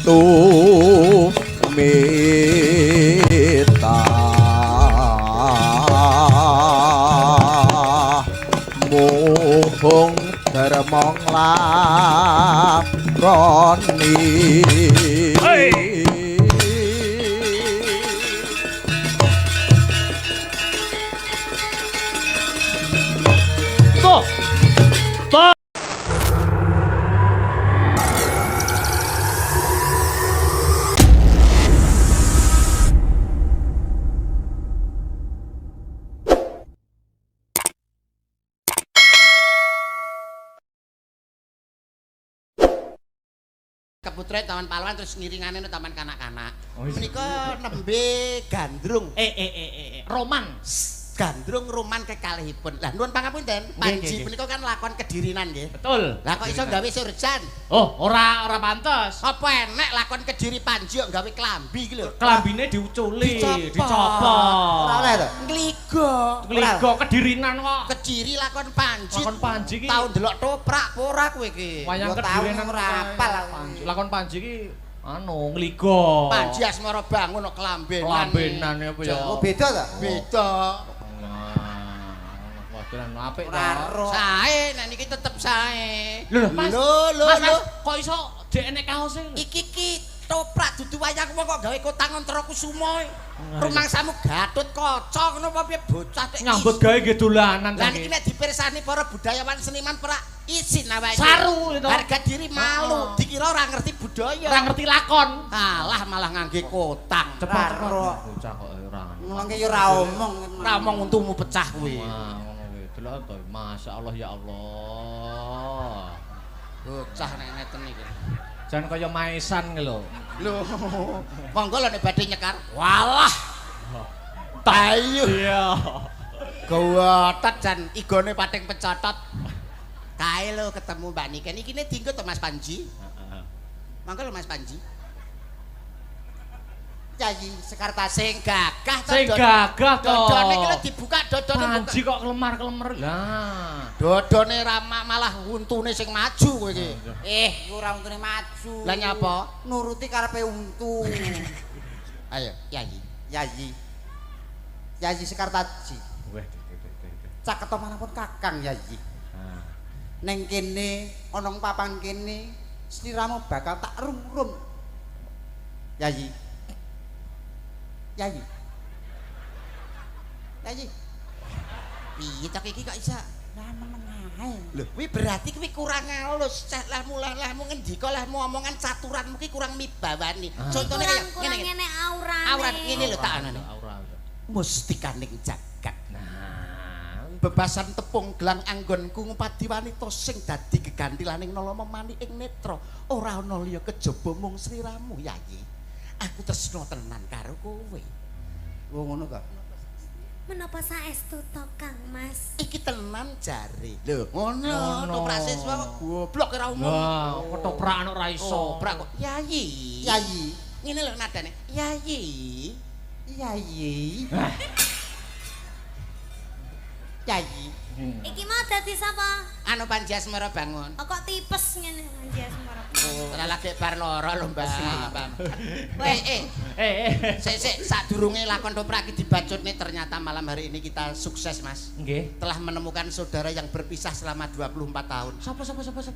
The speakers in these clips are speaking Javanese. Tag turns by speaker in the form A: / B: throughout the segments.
A: tumita muhung dermong lakoni
B: Tuh. Tuh.
C: Keputra taman pahlawan terus ngiringane no taman kanak-kanak.
B: Oh, iya.
C: Menika nembe gandrung.
B: Roman.
C: Gandrung Roman kekalihipun. Lah nuwun pangapunten, Panji menika kan lakon kedirinan nggih.
B: Betul.
C: Lah kok iso gawe surjan?
B: Oh, ora pantes.
C: Apa enek lakon kediri Panji kok gawe klambi iki lho.
B: Klambine diuculi, dicopot.
C: Ora oleh to? Ngligo.
B: Ngligo kedirinan kok.
C: Kediri lakon Panji.
B: Lakon Panji iki.
C: Tau ndelok toprak apa ora kowe iki?
B: Wayang
C: Yo
B: kedirinan
C: tau ora apal aku.
B: Lakon Panji iki anu ngligo.
C: Panji asmara bangun kok klambenan.
B: Klambenan apa ya?
C: Oh beda ta? Beda.
B: Waduh apik to.
C: Sae, nek niki tetep sae.
B: Lho, Mas.
C: Mas,
B: Kok iso dhek enek kaose?
C: Iki toprak dudu wayang wong kok gawe kotang antara kusuma. Rumangsamu Gatut Kaca ngono apa piye bocah tek.
B: Nyambut gawe nggih dolanan
C: Lah niki nek dipirsani para budayawan seniman pra isin awake.
B: Saru itu.
C: Harga diri malu, dikira ora ngerti budaya.
B: Ora ngerti lakon.
C: Alah malah ngangge kotang.
B: Cepet bocah kok ora.
C: Mengke yo ora omong. Ora omong untumu pecah kuwi.
B: Wah, ngono kuwi. Delok to, masyaallah ya Allah.
C: Bocah nek ngeten iki.
B: Jan kaya maesan ki lho.
C: Lho, monggo lho nek badhe nyekar. Walah. Tayu.
B: Iya.
C: Gawatet jan igone pating pecotot. Kae lho ketemu Mbak Niken iki ne dienggo to Mas Panji.
B: Heeh.
C: Monggo lho Mas Panji. Yayi Sekarta sing gagah to.
B: Sing gagah to.
C: Dodone iki lho dibuka dodone buka.
B: Panji kok kelemar-kelemer. Lah.
C: Dodone rama malah untune sing maju kowe iki.
D: Ora untune maju.
C: Lah nyapa?
D: Nuruti karepe untu.
C: Ayo, Yayi.
D: Yayi. Yayi Sekartaji.
B: Weh.
D: Caket manapun Kakang Yayi. Neng kene ana papan kene sliramu bakal tak rum-rum. Yayi. Yayi. Yayi.
C: Piye tak iki kok iso?
D: Lah menengae.
C: Lho, kuwi berarti kuwi kurang halus. Cah lahmu ngendika lahmu omongan caturanmu ki kurang mibawani. Contone kaya ngene. Aurat ngene lho tak anane.
B: Aura.
C: Mustikaning jagat. Nah, bebasan tepung gelang anggonku ngupadi wanita sing dadi gegantilaning nalama mani ing netra. Ora ana liya kejaba mung sliramu, Yayi. Aku tresna tenan karo kowe.
D: Oh ngono ta.
E: Menapa saestu to Kang Mas?
C: Iki tenan jare. Lho, ngono. Toprak siswa kok goblok ora umum.
B: Wah, ketoprak ora iso.
C: Toprak kok Yayi.
D: Yayi.
C: Ngene lho nadane. Yayi.
D: Yayi. Yayi.
E: Iki mau dadi sapa?
C: Anu Panji Asmara bangun.
E: Oh, kok tipes ngene Panji Asmara.
C: Ora lagi bar lara lho, Mbak.
E: Weh,
C: Sik sadurunge lakon toprak iki dibacutne ternyata malam hari ini kita sukses, Mas.
B: Nggih.
C: Telah menemukan saudara yang berpisah selama 24 tahun.
B: Sapa?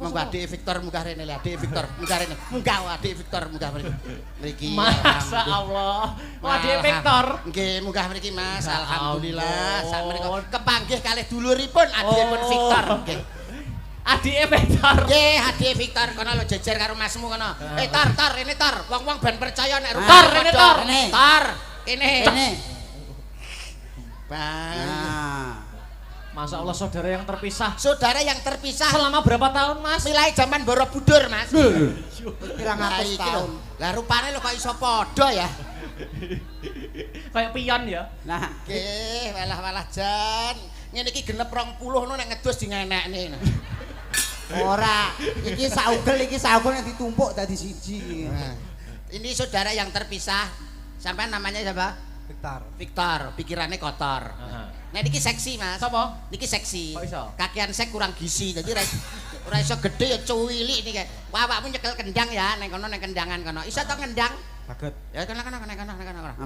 C: Monggo Adik Victor munggah rene le, Adik Victor munggah rene. Munggah Adik Victor munggah mriki. Mriki.
B: Masa Allah. Adik Victor.
C: Nggih, munggah mriki Mas.
B: Ya
C: Alhamdulillah. Sak menika
B: ampun.
C: kepanggih kalih duluripun adikipun Victor. Nggih.
B: Adik Victor.
C: Nggih, Adik Victor kono lho jejer karo masmu kono. Tor, rene tor. Wong-wong ben percaya nek
B: Tor, rene tor.
C: Tor. Kene.
D: Kene.
C: Bang.
D: Nah.
B: Masa Allah saudara yang terpisah.
C: Saudara yang terpisah
B: Selama berapa tahun, Mas?
C: mulai zaman Borobudur, Mas.
D: Pirang atus tahun.
C: Lah rupane lho kok iso padha ya.
B: Kayak pion ya.
D: Nah,
C: Nggih, walah jan. Ngene iki genep 20 no nek ngedus dingenekne.
D: ora. Iki saugel nek ditumpuk dadi siji.
C: Nah, ini saudara yang terpisah. Sampai namanya siapa? Victor, pikirannya kotor. Nah niki seksi Mas.
B: Sapa?
C: Niki seksi.
B: Kok iso?
C: Kakian sek kurang gizi. Dadi ora iso gede ya cuwilik niki. Awakmu nyekel kendang ya ning kono ning kendangan kono. Iso to ngendang?
A: Saged.
C: Ya kono.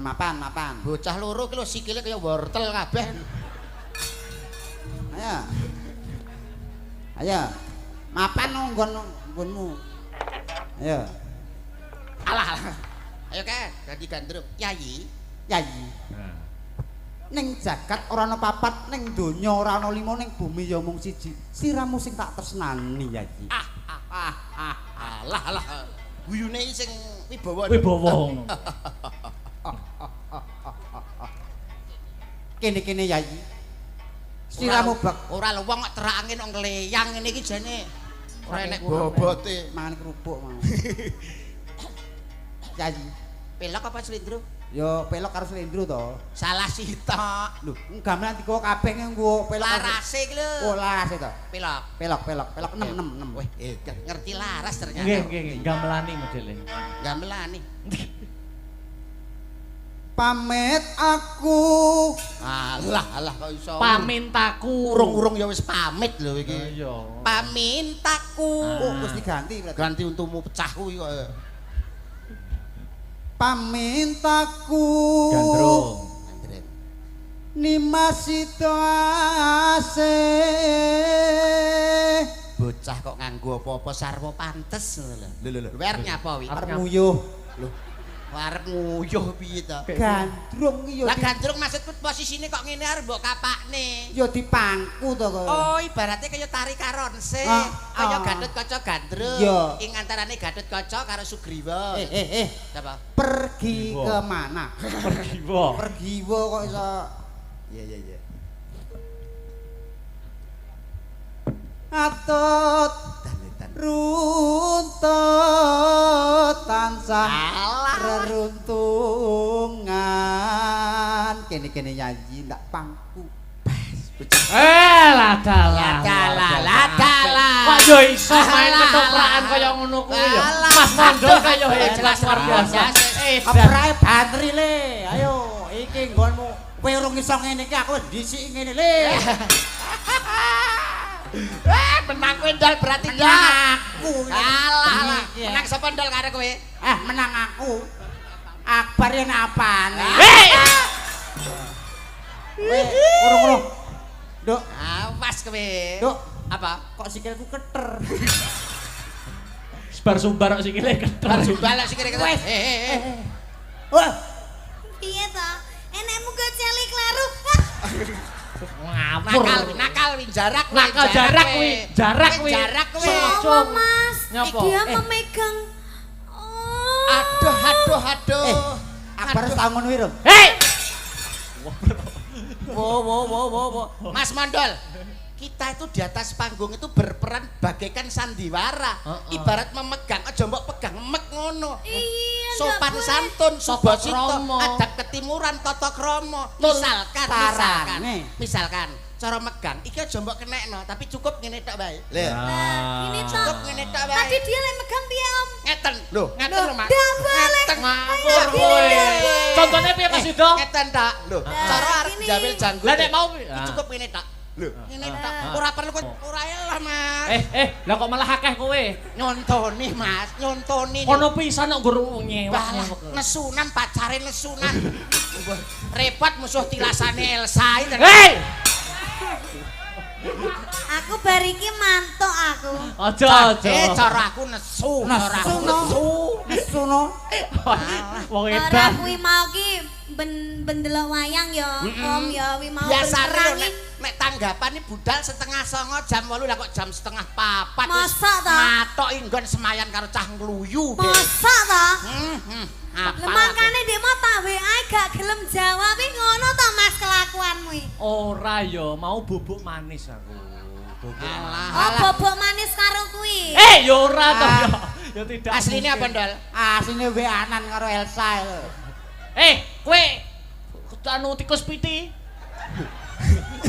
D: Mapan.
C: Bocah loro ki lho sikile kaya wortel kabeh.
D: Ayo. Mapan nggonmu. Ayo.
C: Alah. Ayo ke, dadi gandrung. Yayi.
D: Ning jagat ora ana papat, ning donya ora ana 5, ning bumi ya mung siji. Siramu sing tak tresnani, Yayi.
C: Alah. Guyune sing wibawa.
B: Wibawa.
D: Kene Yayi. Siramu bak
C: ora luwung kok terak angin kok ngleyang ngene iki jane. Ora enek bobote.
D: mangan kerupuk mau. Yayi.
C: Pelok apa slendro?
D: Yo pelok karo slendro to.
C: Salah sitok.
D: Lho, gamelan digawa kabeh nggo pelok.
C: Larase iki lho.
D: Oh, larase to.
C: Pelok.
D: Pelok 6.
C: Weh, ngerti laras ternyata.
B: Nggih, gamelani modele.
C: Gamelani.
D: Pamit aku.
C: Alah kok iso.
B: Pamintaku.
C: Urung-urung ya wis pamit lho iki.
B: Iya.
C: Pamintaku.
D: Oh, wis diganti berarti.
C: Ganti untumu pecah kuwi kok.
D: Pamintaku.
B: Gandrung.
D: Nimasito ase.
C: Bocah kok nganggo apa-apa sarwa pantes lho. Lho. Wer nyapa wi?
D: Arep nguyuh.
C: Lho. Arep nguyuh piye to?
D: Gandrung iki
C: Lah gandrung maksudku posisine kok ngene arep mbok kapakne.
D: ya dipangku to kok.
C: Oh, ibaratnya kaya tari karonse. Kaya Gatut Kaca Gandrung.
D: Iya.
C: Ing antarane Gatut Kaca karo Sugriwa. Apa?
D: Pergi ke mana? Pergi kok iso.
C: Iya.
D: Atut runtut tansah reruntungan kene nyanyi ndak pangku
B: Ladalah. Kok yo iso main ketoprakan kaya ngono kuwi ya. Mas Mondol kaya hebat luar biasa.
D: keprae bantri le ayo iki nggonmu kowe urung iso ngene iki aku dhisik ngene le
C: Menang kowe ndal berarti
D: aku
C: alah. Menang sapa ndal karo kowe?
D: menang aku Akbar yen apane urung Duk
C: Awas kowe.
D: Duk
C: Apa?
D: kok sikilku keter
B: Bar sumbar kok sikile keter.
C: Harus balak sik kira-kira.
D: wah
E: Piye to? Enekmu go celi kleru.
B: Ngapur.
C: Nakal wi jarak
B: kuwi. Jarak kuwi.
E: Apa Mas?
B: Nyapa?
E: Dia memegang.
C: Aduh.
D: Akbar wis tau ngono wi
B: Hei.
C: Wo. Mas Mondol. Kita itu di atas panggung itu berperan bagaikan sandiwara. Ibarat memegang aja mbok pegang mek ngono.
E: Iya.
C: Sopan
E: nggak boleh.
C: santun, sobo sito,
B: krama.
C: adab ketimuran, tata krama. Misalkan cara megang iki aja mbok kenekno, tapi cukup ngene tok bae.
E: Nah, ini toh.
C: Cukup ngene tok bae.
E: Tadi dia lagi megang piye Om?
C: Ngeten. Lho, ngeten lho, Mas.
E: Dah boleh.
B: Ngapur kowe. Contone piye Mas Yudo?
C: Ngeten tok. Lho, cara arep
E: gini.
C: jamil janggut.
B: Lah nek mau
C: cukup ngene tok. Lho, ngene tok. Ora perlu ora elah, Mas.
B: lah kok malah akeh kowe.
C: Nyontoni, Mas, nyontoni.
B: Kono pisan kok guru nyewak.
C: Nesunan pacare nesunan. Repot musuh tilasane Elsa iki.
B: Hei!
E: Aku bariki mantuk aku.
B: Aja.
C: Cara aku nesu, cara aku nesu.
D: nesuno
B: Wong
E: Ora
B: edan.
E: kuwi mau ki bendelok wayang ya, Om ya wi mau
C: Biasane
E: perangi.
C: nek tanggapane budal 3:30 jam 8 lah kok jam 3:30.
E: Masa ta?
C: Matok nggon semayan karo cah ngluyu.
E: Masa ta?
C: Apa?
E: Makane ndek mau tak WA gak gelem jawab iki ngono ta Mas kelakuanmu iki.
B: Ora ya, mau bubuk manis aku.
E: Oh, bobok manis karo kuwi.
B: Ya ora to ya. Ya tidak.
C: Asline apa, Ndol?
D: asine weanan karo Elsa
B: Kowe anu tikus piti.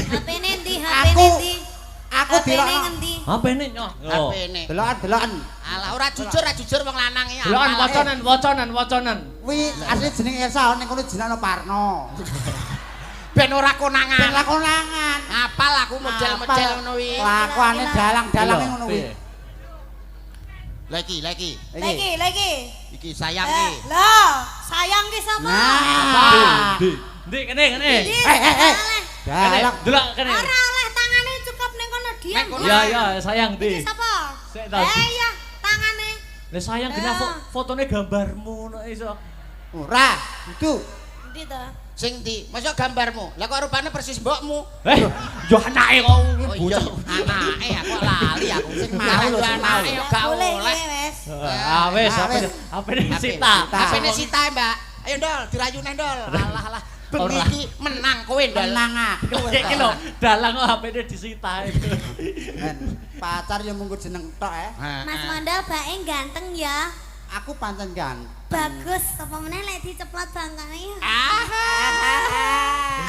E: HP-ne ndi?
D: Aku-
E: HP-ne ndi?
D: aku
E: HP-ne
D: dilokno.
E: ngendi?
B: HP-ne nyoh.
C: HP-ne.
D: Delokan.
C: Alah ora jujur wong lanang iki.
B: Delokan wacanan.
D: Kuwi asli jeneng Elsa ning kono jenenge Parno.
C: Ben ora konangan.
D: Ben konangan.
C: Apal aku model-model ngono kuwi.
D: Lakuane dalang-dalange ngono kuwi.
C: Lagi.
E: Lagi.
C: Iki sayang iki.
E: Lah, sayang ki sapa?
D: Nah.
B: Ndi kene.
D: Dalang.
B: Delok kene.
E: Ora oleh tangane cukup ning kono diam.
B: Ya sayang
E: Iki
B: ndi.
E: sapa?
B: Sik ta.
E: Iya, tangane.
B: Lah sayang kena fotone gambarmu nek iso.
D: Ora, itu.
E: Endi to?
C: Sing ndi? Masa gambarmu? Lah kok rupane persis mbokmu.
B: Yo anake kok
C: Oh iya, anake aku lali aku. Sing mau lho anake yo gak
E: Boleh
C: oleh.
E: iki wis.
B: Wis HP-ne Sita.
C: HP-ne Sita, Mbak. Ayo Ndol, dirayune Ndol. Alah. Bengi iki menang kowe Ndol.
D: Menang aku.
B: Iki lho, dalang kok HP-ne disita.
D: Pacar yo munggo jeneng tok
E: Mas Mondal bae ganteng ya.
D: Aku pancen ganteng.
E: Bagus, apa meneh lek diceplot bangkane.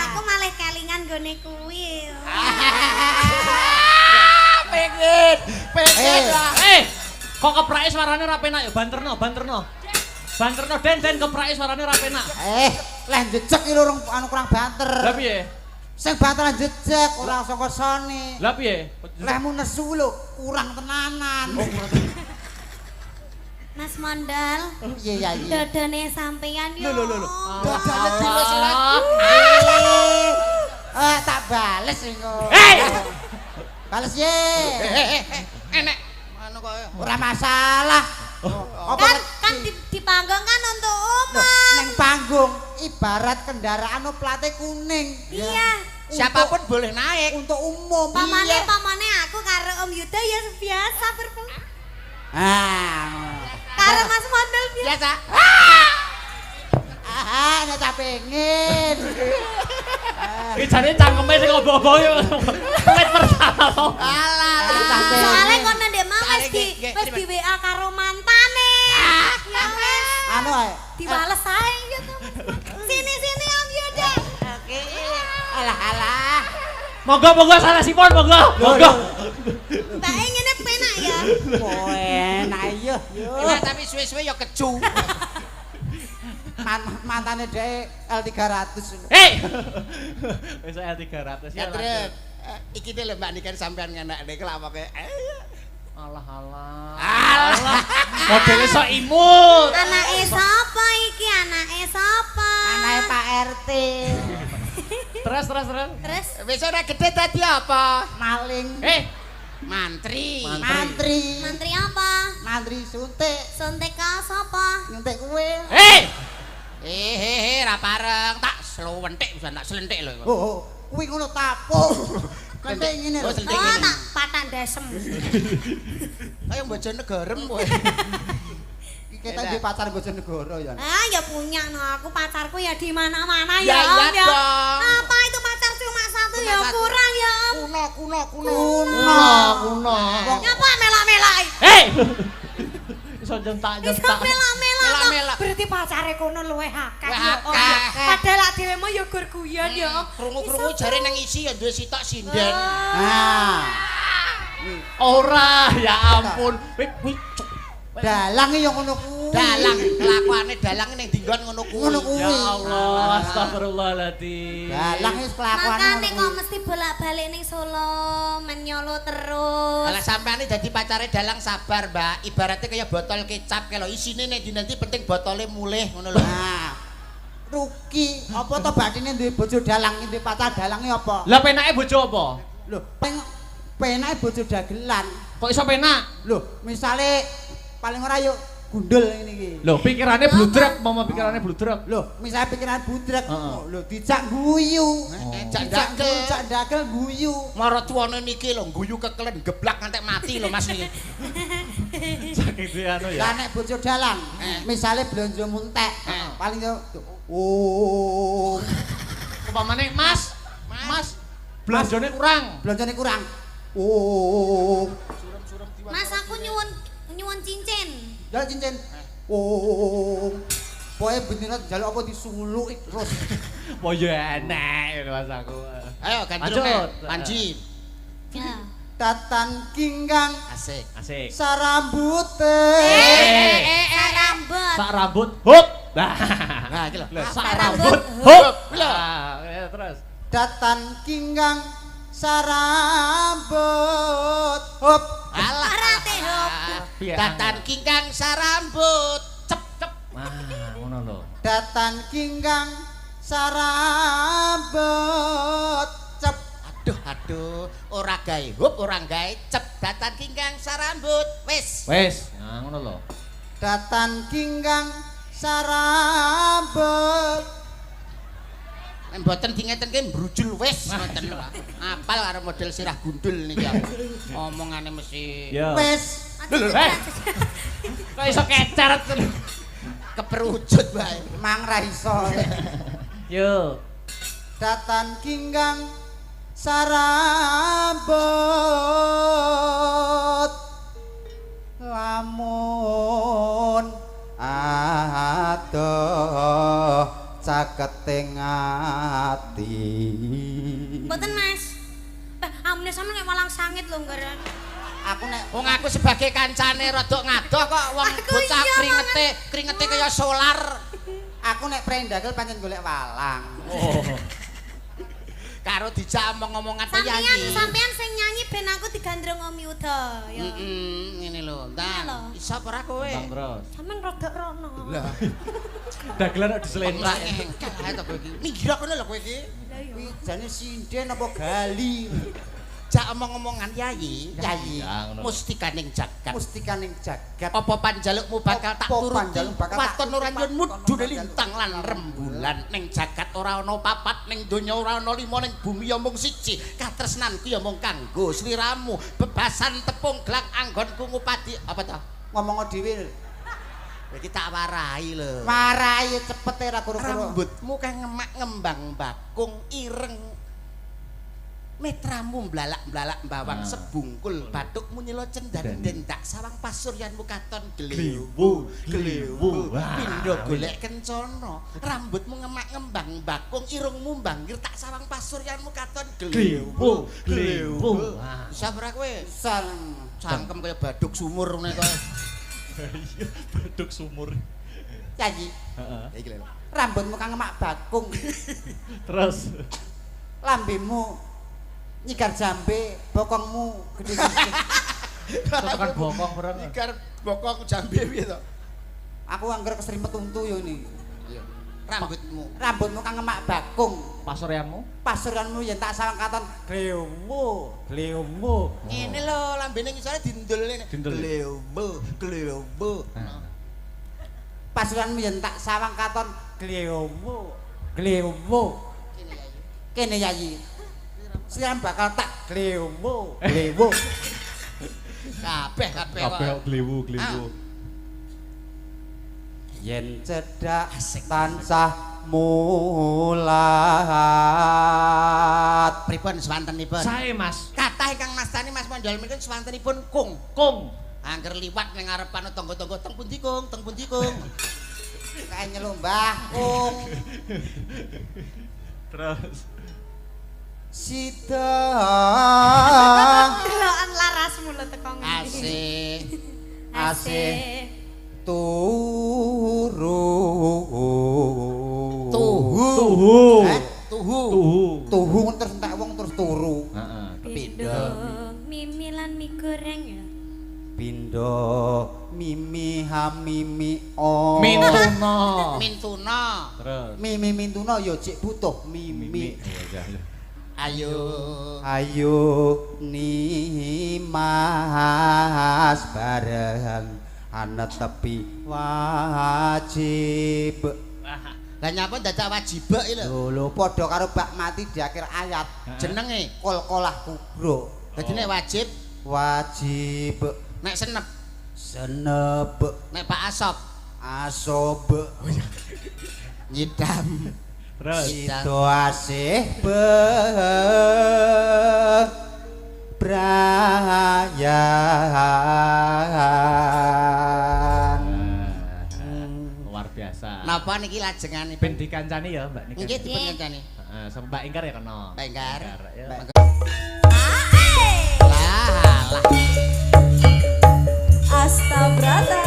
E: Aku malah kelingan gone kuwi.
C: Pengen lah.
B: Kok keprake suarane ra penak ya banterno. Banterno den keprake suarane ra penak.
D: Leh jejeg iki lho anu kurang banter.
B: Lah piye?
D: Sing banter jejeg ora saka sone.
B: Lah piye?
D: Lehmu nesu lho kurang tenanan.
E: Mas Mondal.
D: Iya.
E: Dodone sampeyan yo.
B: Lho.
C: Dodane dilus-lus.
D: Tak bales engko. Bales ye.
C: Enek anu kok
D: Ora masalah.
E: Kan di panggung kan untuk umum.
D: Ning panggung ibarat kendaraan plate kuning.
E: Iya.
C: siapapun boleh naik
D: Untuk umum.
E: Pamane aku karo Om Yuda ya biasa karo Mas Mondal biasa.
D: Nek tak pengen.
B: Iki jane cangkeme sing obo-obo yo. Wis pertama kok.
E: Soale kono ndek mau wis di WA karo mantane. Ya wis.
D: Anu ae.
E: Dibales ae ya to. Sini Om Yuda.
D: Oke. Alah.
B: Monggo salah sipon monggo.
E: Mbak ngene penak ya.
D: Enak iya.
C: enak tapi suwe-suwe ya keju
D: Mantane dhek L300.
B: Wis L300
C: ya terus iki lho Mbak Niken sampean ngenek nek lawoke
B: Alah.
C: Alah.
B: Modele sok imut.
E: Anake sapa iki? Anake sapa?
D: Anake Pak RT.
B: Terus.
E: Terus
C: wis ora gede dadi apa
D: Maling.
C: mantri
E: mantri apa?
D: Mantri suntik.
E: Suntik ka sapa?
D: Nyuntik kowe.
C: ra pareng tak slewentik bisa tak selentik lho
D: Kuwi ngono tapuk. Kentik ngene lho.
E: Oh, tak patah desem.
C: Kayak Bojonegoro kowe.
D: Kita di pacar Bojonegoro ya.
E: Ya punya no, aku pacarku ya di mana-mana
C: Ya,
E: ya. Om,
C: iya dong.
E: Apa itu pacar cuma satu
C: Cuma
E: ya
C: satu.
E: kurang ya Om.
C: Kuno.
E: Nyapa melak-melak.
B: Iso jentak.
E: Bisa melak-melak.
C: Melak-melak.
E: Berarti pacare kono luwih akeh
C: Luwih
E: ya Om.
C: akeh.
E: Padahal lak dhewe mah ya gur guyon ya Om.
C: Krungu-krungu jare nang isi ya duwe sitok sinden.
B: Ora, ya ampun.
D: Dalang yo ngono kuwi.
C: Dalang kelakuane dalang ning dinggon ngono kuwi.
B: Ya Allah, astagfirullahaladzim.
D: Dalang wis kelakuane
E: Makane kok mesti bolak-balik ning Solo, menyolo terus.
C: Alah sampeane dadi pacare dalang sabar, Mbak. Ibaratnya kaya botol kecap kae lho, isine nek dinanti penting botole mulih ngono lho.
D: Ruki, apa to bathine duwe bojo dalang, duwe pacar dalange apa?
B: Lah penake bojo apa?
D: Lho, penake bojo dagelan.
B: Kok iso penak?
D: Lho, misale paling ora yo gundul ngene iki.
B: Lho, pikirannya bludrek, pikirannya bludrek.
D: Lho, misale pikiran budrek, lho dijak guyu.
C: Jak
D: dagel guyu.
C: Mara tuwane niki lho guyu kekelen geblak ngantek mati lho Mas niki.
B: Saking anu ya.
D: Lah nek bojo dalang, misale blonjo muntek, paling yo
B: Upamane Mas, belanjane kurang.
D: Blonjone kurang.
E: Mas aku nyuwun cincin.
D: Jaluk cincin. Pokoke bendina jaluk apa disuluk terus.
B: Oh ya enak Mas aku.
C: Ayo ganti
B: Lanjut.
C: Panji.
E: Ya.
D: Datan kinggang
C: Asik.
B: Asik.
D: sarambute.
E: Sarambut.
B: Sak rambut. Hup.
C: Nah, iki lho.
B: Sak
E: rambut,
B: rambut. Hup.
C: Lho.
B: Terus.
D: Datan kinggang sarambut. Hop.
C: Alah.
E: Rate hop.
C: Datan kingkang sarambut. Cep cep.
B: Wah, ngono lho.
D: Datan kinggang sarambut. Cep.
C: Aduh, ora gawe hup, ora gawe cep. Datan kingkang sarambut. Wis.
B: Wis, nah ngono lho.
D: Datan kinggang sarambut.
C: Nek mboten dingeten ki brujul wis ngoten lho. Apal karo model sirah gundul niki aku. Omongane mesti
B: Ya.
D: Wis.
B: Kok iso kecaret.
C: keperujut bae.
D: Mang ra iso.
B: Yo.
D: Datan kinggang sarambut. Lamun adoh caketing ati.
E: Mboten Mas. Amune sampe nek malang sangit lho nggaran.
D: Aku nek
C: Wong aku sebagai kancane rada ngadoh kok wong
E: Aku
C: bocah
E: iya,
C: kringete kaya solar.
D: aku nek prendagel pancen golek walang.
B: Oh.
C: Karo dijak omong-omongan penyanyi.
E: Sampean sing nyanyi ben aku digandrung Omi Uda ya.
C: Ngene lho.
E: Iya lho.
C: Nah, iso apa ora kowe?
B: Bang Bros.
E: Sampean rada rono.
C: Lah,
B: Dagelan kok diseleni.
C: ora engkel ae to kowe iki. Minggir kono lho kowe iki.
D: Kuwi jane sinden apa gali?
C: Jak omong-omongan yayi,
D: Yayi.
B: Ya, ngono.
C: mustikaning jagat.
D: Mustikaning jagat.
C: Apa panjalukmu bakal tak
D: Apa
C: turuti?
D: panjaluk bakal tak
C: Waton ora
D: turuti?
C: nyun mudune lintang lan rembulan ning jagat ora ana papat ning donya ora ana lima ning bumi ya mung siji. Katresnanku ya mung kanggo sliramu. Bebasan tepung gelang anggonku ngupadi apa to?
D: Ngomong dhewe.
C: Iki tak warai lho.
D: Marai cepet ra kuru-kuru.
C: Rambutmu kang ngemak ngembang bakung ireng. Metramu mblalak-mblalak bawang sebungkul batukmu nyelo cendan-den tak sawang pasuryanmu katon glewu pindho golek kencana rambutmu ngemak ngembang bakung irungmu banggir tak sawang pasuryanmu katon glewu bisa ora kowe
D: Sang
C: cangkem kaya baduk sumur ngene kowe
B: Baduk sumur.
D: Yayi.
B: Heeh.
C: iki lho
D: Rambutmu kang ngemak bakung.
B: Terus
D: Lambemu nyigar jambe, bokongmu gede-gede.
B: tekan bokong barang.
C: ikar bokong jambe piye to
D: Aku angger keserimpet untu yo ini.
C: iya rambutmu
D: Rambutmu kang ngemak bakung.
B: Pasuryanmu?
D: Pasuranmu yen tak sawang katon glewmu.
C: ngene lho lambene ngisore dindul
B: Dindul.
C: glebo
D: Pasuranmu yen tak sawang katon glewmu. Kene Yayi. Siram bakal tak glewmu.
C: kabeh
B: Kabeh kok glewu.
D: Yen cedak
C: Asik.
D: tansah mulat.
C: pripun swantenipun
B: Sae Mas.
C: kathah ingkang mastani Mas Mondol menika swantenipun kung
B: Kung.
C: angger liwat ning ngarepan tangga-tangga teng pundi kung
D: Kae nyelumbah kung
B: Terus
D: sida
E: Delokan larasmu lho teko
C: asik
D: asih turu
B: tuhu.
D: tuhu terus entek wong terus turu
B: Heeh.
E: Pindho mimi lan mie goreng ya.
D: pindho mimi hamimi o
B: Mintuna.
C: mintuna
B: Terus
D: mimi mintuna ya cek butuh mimi
C: ayo
D: ayo nimas bareng ana tepi wajib
C: lah nyapa dadak wajib iki lho
D: lho padha karo bak mati di akhir ayat
C: jenenge
D: kol-kolah kubro
C: dadi nek wajib
D: wajib
C: nek senep
D: senep
C: nek Pak Asop
D: asob
C: nyidam
B: terus
D: Sido asih bebrayan
B: luar biasa.
C: napa niki lajenganipun
B: Ben dikancani ya Mbak Nika.
C: nggih dipun kancani
B: Heeh, sama Mbak Ingkar ya kena.
C: Mbak Ingkar.
B: ya.
C: lah
B: Alah.
E: Astabrata.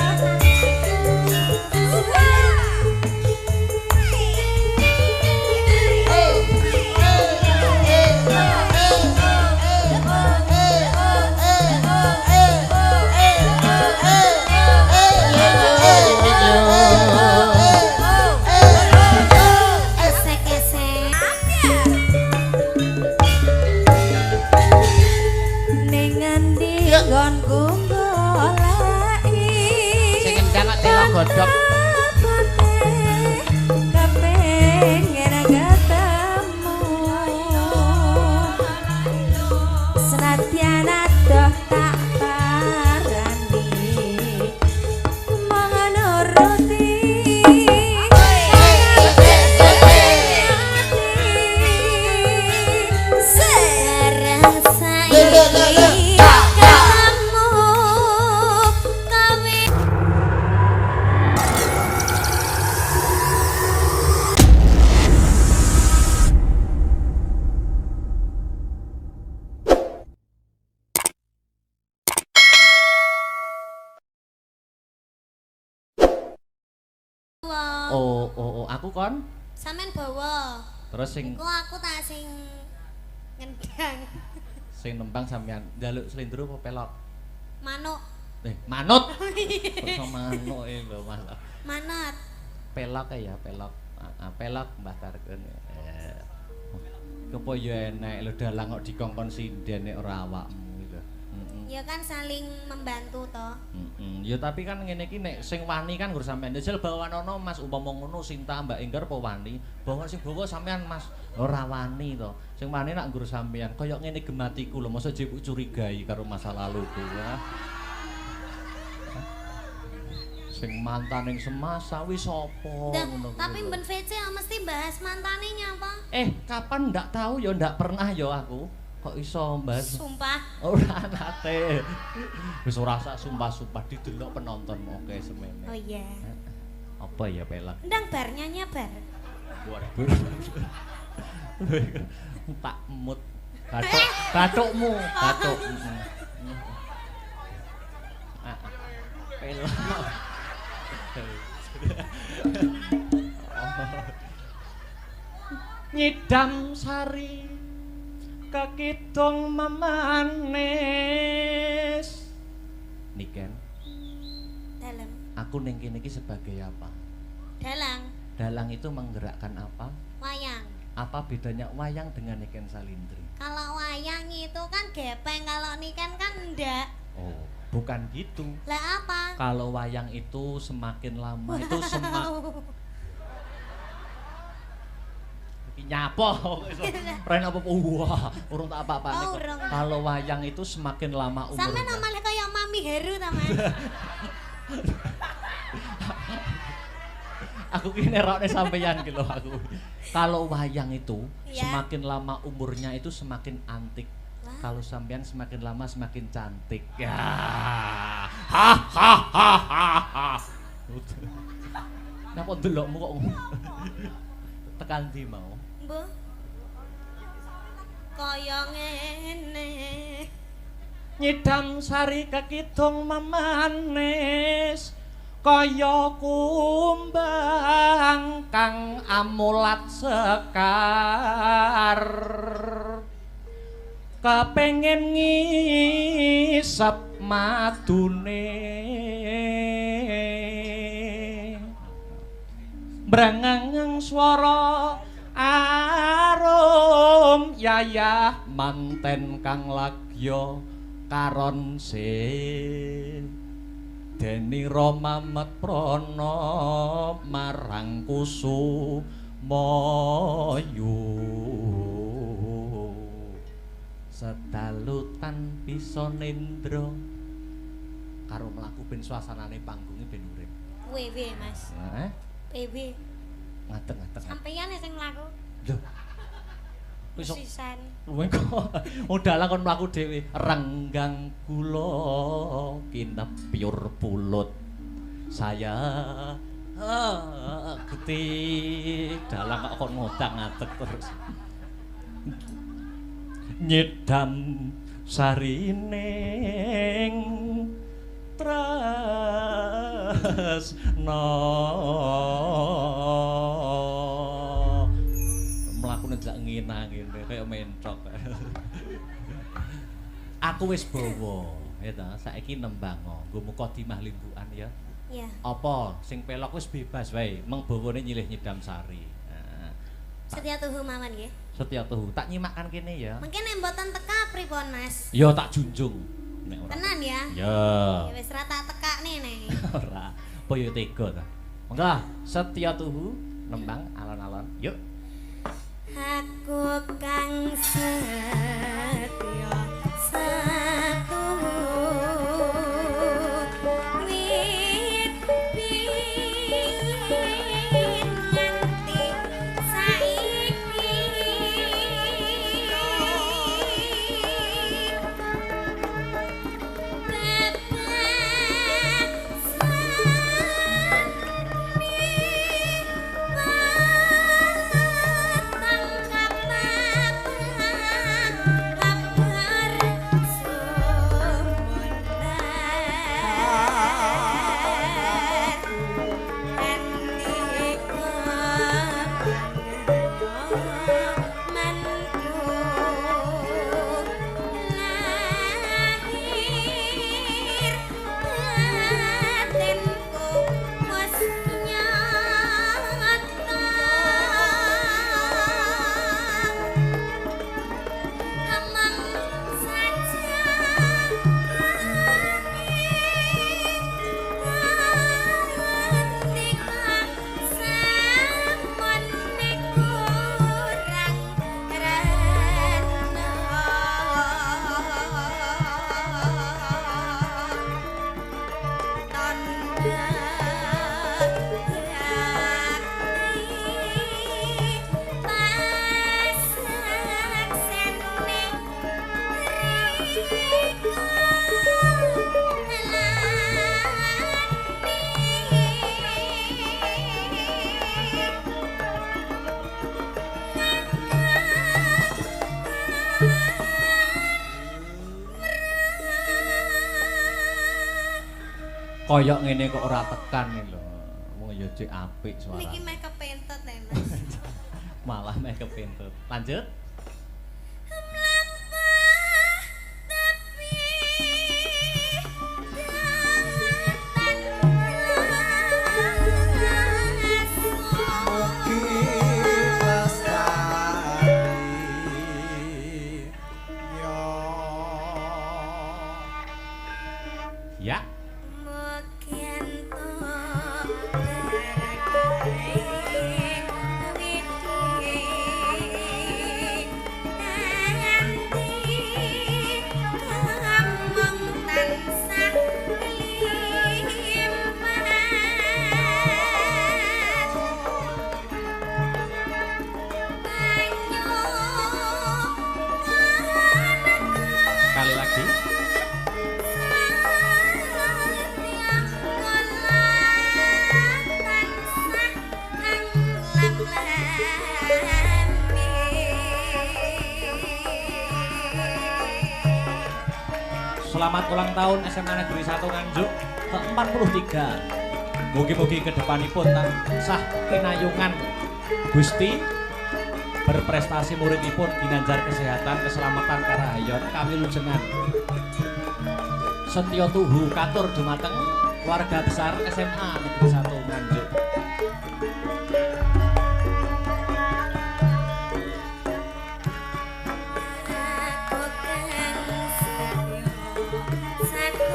B: Sing kendang kok telo godhog. Oh, aku kon.
E: Sampeyan bawa.
B: Terus sing
E: Iku aku tak sing ngendang.
B: sing nembang sampean njaluk slendro apa pelok?
E: Manuk.
B: Manut. Kok manuk lho, Mas.
E: Manut.
B: Pelok ya, pelok. Pelok Mbah Tarken. Kepo ya enek lho dalang kok dikongkon sinden nek ora awakmu lho.
E: Ya kan saling membantu toh.
B: Ya tapi kan ngene iki nek sing wani kan nggur sampean. Jel bawanono Mas umpama ngono Sinta Mbak Enggar apa wani? Bawa sing bawa sampean Mas ora wani to. Sing wani nak nggur sampean kaya ngene gematiku lho, mosok jebuk curigai karo masa laluku ya. Sing mantan ning semasa wis sapa ngono.
E: Tapi mben VC mesti bahas mantane nyapa?
B: Kapan ndak tahu ya ndak pernah ya aku. Kok iso bahas?
E: Sumpah.
B: Ora nate. Wis ora sak sumpah-sumpah didelok penonton oke semene.
E: Oh iya.
B: Apa ya pelak?
E: Ndang bar nyanyi bar.
B: Waduh. Tak mut. Bathukmu, bathuk. Pelak. Nyidam sari kakidung memanis. Niken.
E: Dalam.
B: Aku ning kene iki sebagai apa?
E: Dalang.
B: Dalang itu menggerakkan apa?
E: Wayang.
B: Apa bedanya wayang dengan Niken Salindri?
E: Kalau wayang itu kan gepeng, kalau niken kan enggak.
B: Oh, bukan gitu.
E: Lah apa?
B: Kalau wayang itu semakin lama itu nyapo. Ren apa wah, urung tak apa-apane kok. Kalau wayang itu semakin lama umurnya.
E: Sampe namanya kayak Mami Heru taman.
B: Aku ki nerokne sampeyan ki lho aku. Kalau wayang itu semakin lama umurnya itu semakin antik. Kalau sampean semakin lama semakin cantik. Ya. Ha ha ha ha. Napa delokmu kok tekan ndi mau?
E: Mbah. Kaya ngene.
B: Nyidam sari kakidung memanis. Kaya kumbang kang amulat sekar. Kepengin ngisep madune. Brengeng swara arum yayah manten kang lagya karon Deni Roma Prana marang Kusumayu. Sedalutan bisa nendra karo mlaku ben suasanane panggunge ben urip.
E: Wewe Mas. Wewe.
B: Ngadeg-ngadeg.
E: Sampeyan sing mlaku.
B: Lho. Wis
E: sisan.
B: Luwih kok modal kon mlaku dhewe. Renggang kula kinepyur pulut. Saya ketik dalang kok ngodang ngadeg terus. Nyedam sarining tresno mlakune jak nginang ngene kaya mentok. Aku wis bawa ya ta, saiki nembang nggo Mukadimah Limbukan ya.
E: Iya.
B: Apa sing pelok wis bebas wae, meng bawane nyilih nyidam sari.
E: Setia tuhu mawon nggih.
B: Setia tuhu tak nyimakkan kene ya.
E: Mungkin nek mboten teka pripun Mas?
B: Ya tak junjung. Nek ora.
E: Tenan ya?
B: Ya.
E: Ya wis ra tak tekakne nek.
B: Ora. Apa yo tega ta? Monggo setia tuhu nembang alon-alon. Yuk.
E: Aku kang setya satuhu wit biyen nganti saiki
B: Koyok ngene kok ora tekan iki lho. Wong ya cek apik suara.
E: Niki meh kepentet ya Mas.
B: Malah meh kepentut. Lanjut. Ya. Sekali lagi. Selamat ulang tahun SMA Negeri 1 Nganjuk ke-43. Mugi-mugi kedepanipun tansah pinayungan Gusti berprestasi muridipun ginanjar kesehatan, keselamatan karahayon kawilujengan. Setya tuhu katur dumateng keluarga besar SMA Negeri 1 Nganjuk.
E: Thank you.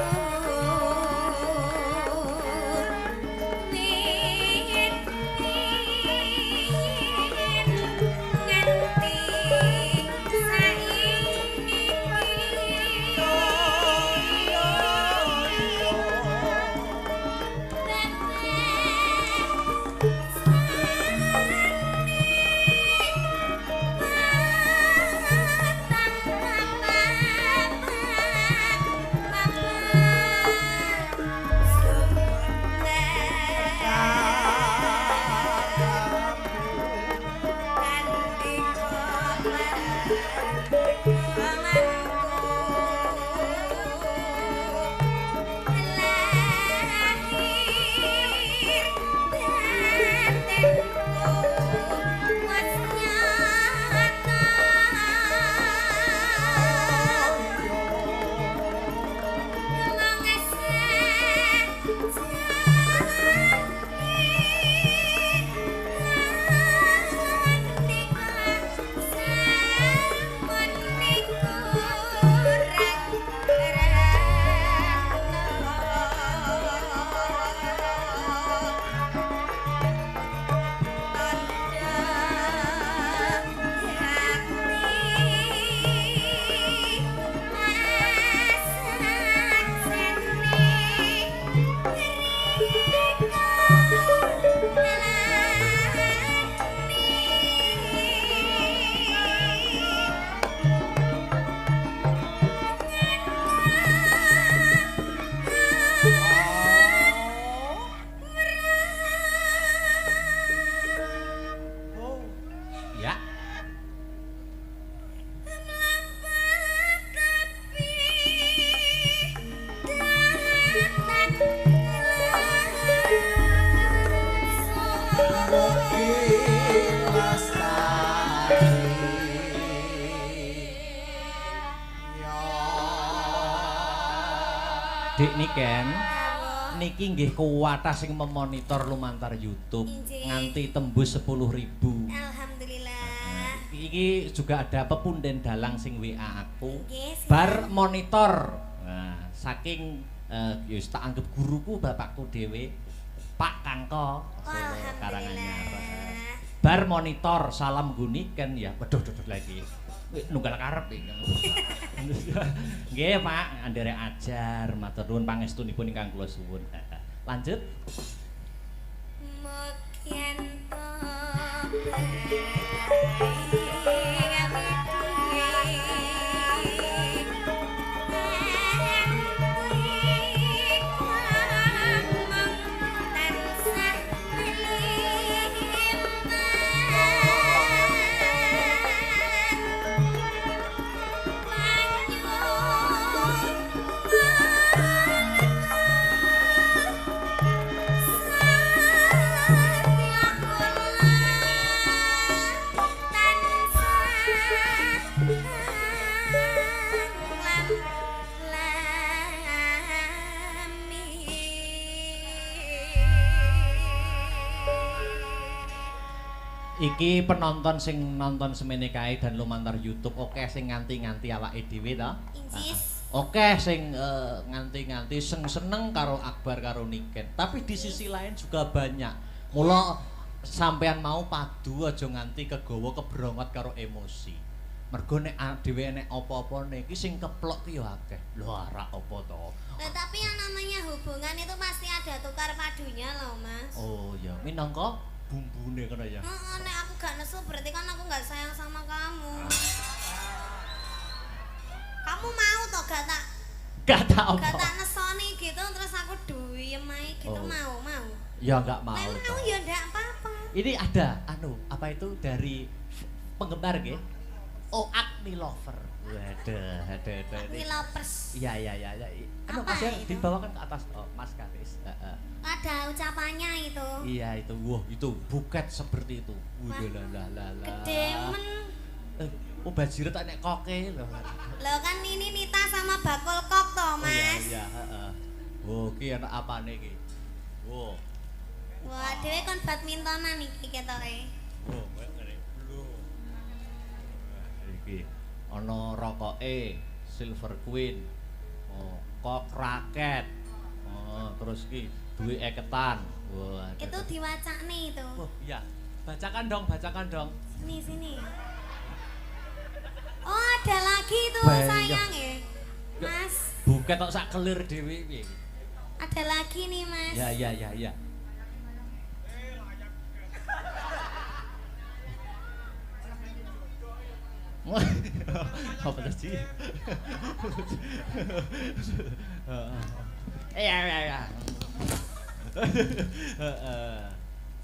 B: Dik Niken. Niki nggih kuwatah sing memonitor lumantar YouTube nganti tembus 10.000.
E: Alhamdulillah.
B: Iki juga ada pepunden dalang sing WA aku. Bar monitor. Nah, saking ya tak anggap guruku bapakku dhewe Pak Kangko Karanganyar. Bar monitor salam guniken ya. Waduh lagi. Nunggal karep iki. Nggih, Pak, andere ajar, matur nuwun pangestunipun ingkang kula suwun. Lanjut.
E: Mokien
B: Iki penonton sing nonton semene kae dan lumantar YouTube oke sing nganti-nganti awake dhewe to. Oke sing nganti-nganti seneng karo Akbar karo Niken. Tapi di sisi lain juga banyak. Mula sampean mau padu aja nganti kegawa kebrongot karo emosi. Mergo nek dhewe nek apa-apa niki sing keplok ki ya akeh. Lho ora apa to.
E: Nah, tapi yang namanya hubungan itu pasti ada tukar padunya loh, Mas.
B: Oh ya, minangka bumbune kena ya.
E: Nek aku gak nesu berarti kan aku gak sayang sama kamu. Kamu mau toh gak tak nesoni gitu terus aku duyem ae gitu mau.
B: Ya enggak mau.
E: Nek mau ya ndak apa-apa.
B: Ini ada apa itu dari penggemar nggih? Oh, Agni Lover. Waduh, ada.
E: Agni Lovers.
B: Iya.
E: Apa
B: Mas ya
E: itu?
B: dibawakan ke atas. Oh, Mas Karis.
E: Ada ucapannya itu.
B: Iya itu, wah itu buket seperti itu. Lah.
E: Gede men.
B: Oh bajiret tak nek koke lho.
E: Loh kan ini Nita sama bakul kok toh, Mas.
B: Iya, heeh. Oh, ki enak apane iki? Oh.
E: Wah, dhewe kon badmintonan iki ketoke.
B: Oh, ngene. Lho. Iki ana rokoke Silver Queen. Oh, kok raket. Oh, terus iki duwe eketan. Wah.
E: Itu diwacane itu.
B: Oh, iya. Bacakan dong.
E: Sini. Oh, ada lagi tuh sayang ya. Mas.
B: Buket kok sak kelir dhewe piye?
E: Ada lagi nih, Mas.
B: Ya. Apa tadi? Ya.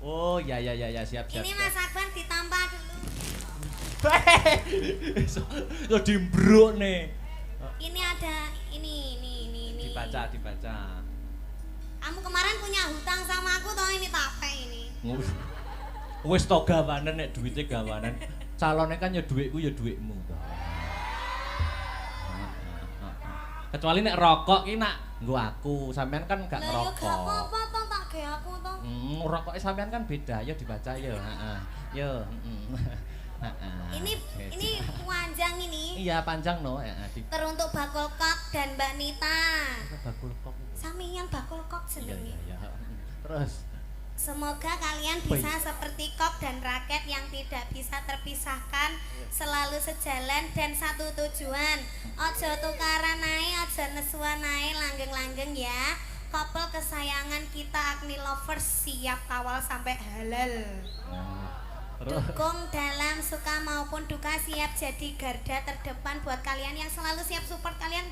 B: Oh, ya, siap.
E: Ini Mas Akbar ditampar dulu.
B: Yo dimbruk nih.
E: Ini ada ini.
B: Dibaca.
E: Kamu kemarin punya hutang sama aku toh ini tape ini.
B: Wis to gawanen nek duwite gawanen. Calone kan ya dhuwitku ya dhuwitmu to. Kecuali nek rokok ki nak nggo aku, sampean kan gak ngerokok.
E: Lah yo gak apa-apa toh tak ge aku toh.
B: Rokoke sampean kan beda, ya dibaca ya, heeh. Yo,
E: Ini panjang ini.
B: Iya, panjang no,
E: Teruntuk Bakul Kok dan Mbak Nita.
B: Bakul Kok.
E: Samian Bakul Kok jenenge.
B: Iya. Terus
E: semoga kalian bisa seperti Kok dan Raket yang tidak bisa terpisahkan, selalu sejalan dan satu tujuan. Ojo tukaran ae, ojo nesuan ae, langgeng-langgeng ya. Couple kesayangan kita Agni Lovers siap kawal sampai halal. Dukung dalam suka maupun duka, siap jadi garda terdepan buat kalian yang selalu siap support kalian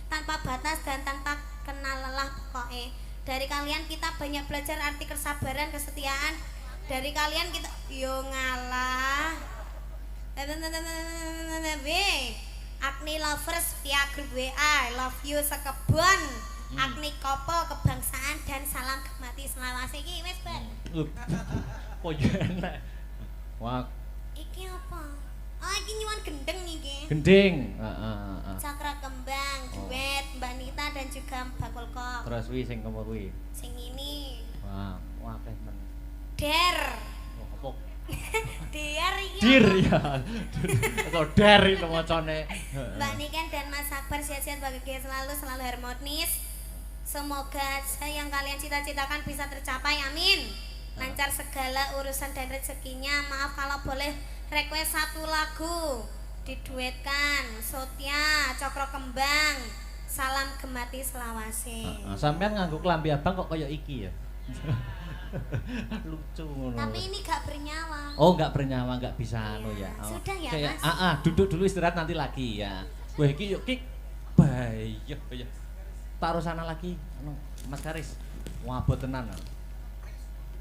E: tanpa batas dan tanpa kenal lelah pokoknya. Dari kalian kita banyak belajar arti kesabaran, kesetiaan. Dari kalian kita yo ngalah. Agni Lovers via grup WA, love you sekebon. Agni Couple kebangsaan dan salam kemati selawase iki wis bar.
B: Oh iya enak. Wah.
E: Iki apa? Oh iki nyuwun gendeng iki.
B: Gending.
E: Cakra kembang, duet Mbak Nita dan juga bakul kok.
B: Terus wi sing apa kuwi?
E: Sing ini.
B: Wah, akeh men.
E: Der.
B: Oh, apa?
E: Der iki.
B: Dir ya. Kok der itu macane.
E: Mbak Niken dan Mas Akbar sehat-sehat bahagia selalu harmonis. Semoga yang kalian cita-citakan bisa tercapai, amin. Lancar segala urusan dan rezekinya. Maaf kalau boleh request satu lagu diduetkan. Sotia, Cokro Kembang, Salam Gemati Selawase.
B: Sampean nganggo klambi abang kok kaya iki ya. Lucu ngono.
E: Tapi ini gak bernyawa.
B: Oh, enggak bernyawa, enggak bisa anu ya. Oh.
E: Sudah ya,
B: Kayak,
E: Mas.
B: duduk dulu istirahat nanti lagi ya. Wah, iki yuk Ki. Bayah. Taruh sana lagi, anu, Mas Karis. Wah, abot tenan.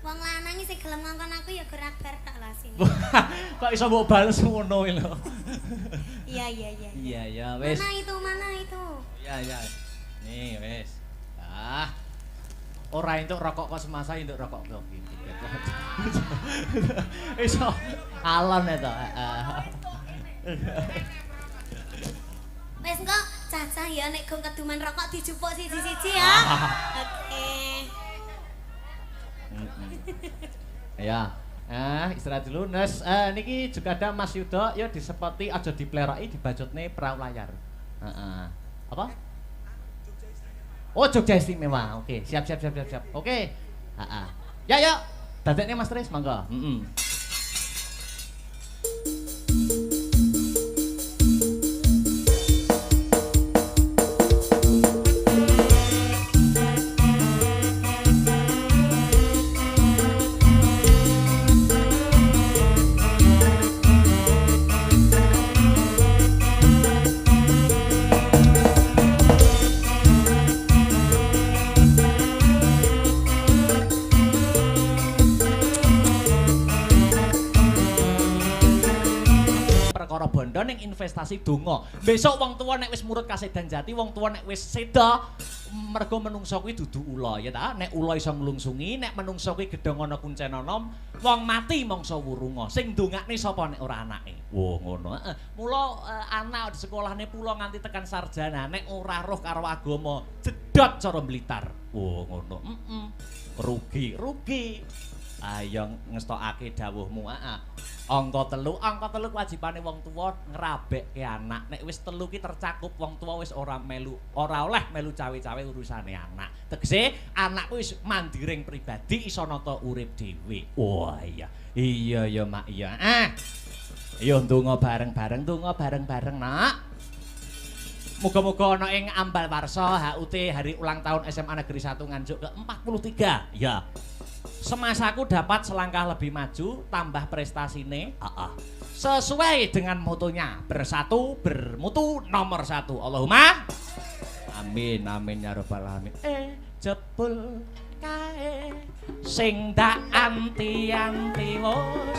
E: Wong lanang sing gelem ngongkon aku ya gerak bar tok lah sini.
B: Kok iso mbok bales ngono lho.
E: Iya.
B: Iya ya, wis.
E: Mana itu?
B: Iya. Nih, wis. Ora entuk rokok kok semasa entuk rokok kok gitu. Iso alon ya to.
E: Wes kok cacah ya nek gong keduman rokok dijupuk siji-siji ya. Oke.
B: Ya. Istirahat dulu. Nes, niki juga ada Mas Yudo, ya disepoti aja dipleroki dibajutne perahu layar. Apa? Oh, Jogja Istimewa. Oke, siap. Oke. Ya. Dadekne Mas Tris, monggo. Bondo ning investasi donga. Besok wong tuwa nek wis murut kasedan jati, wong tuwa nek wis seda mergo menungso kuwi dudu ula ya ta. Nek ula iso nglungsungi, nek menungso kuwi gedhong ana kuncen ana, wong mati mangsa wurunga. Sing ndongakne sapa nek ora anake. Wo ngono. Mula anak di sekolahne pula nganti tekan sarjana, nek ora roh karo agama, jedot cara Blitar. Wo ngono. Rugi. Ayo ngestokake dawuhmu. Angka telu kewajibane wong tuwa ngrabekke anak. Nek wis telu ki tercakup wong tuwa wis ora oleh melu cawe-cawe urusane anak. Tegese anakku wis mandiring pribadi iso nata urip dhewe. Wah iya. Iya ya Mak iya. Ayo ndonga bareng-bareng Nak. Muga-muga ana ing ambal warsa HUT hari ulang tahun SMA Negeri 1 Nganjuk ke-43. Ya. Semasaku dapat selangkah lebih maju, tambah prestasine sesuai dengan motonya, bersatu bermutu nomor 1. Allahumma amin ya rabbal alamin. Jebul kae sing dak anti-anti wos.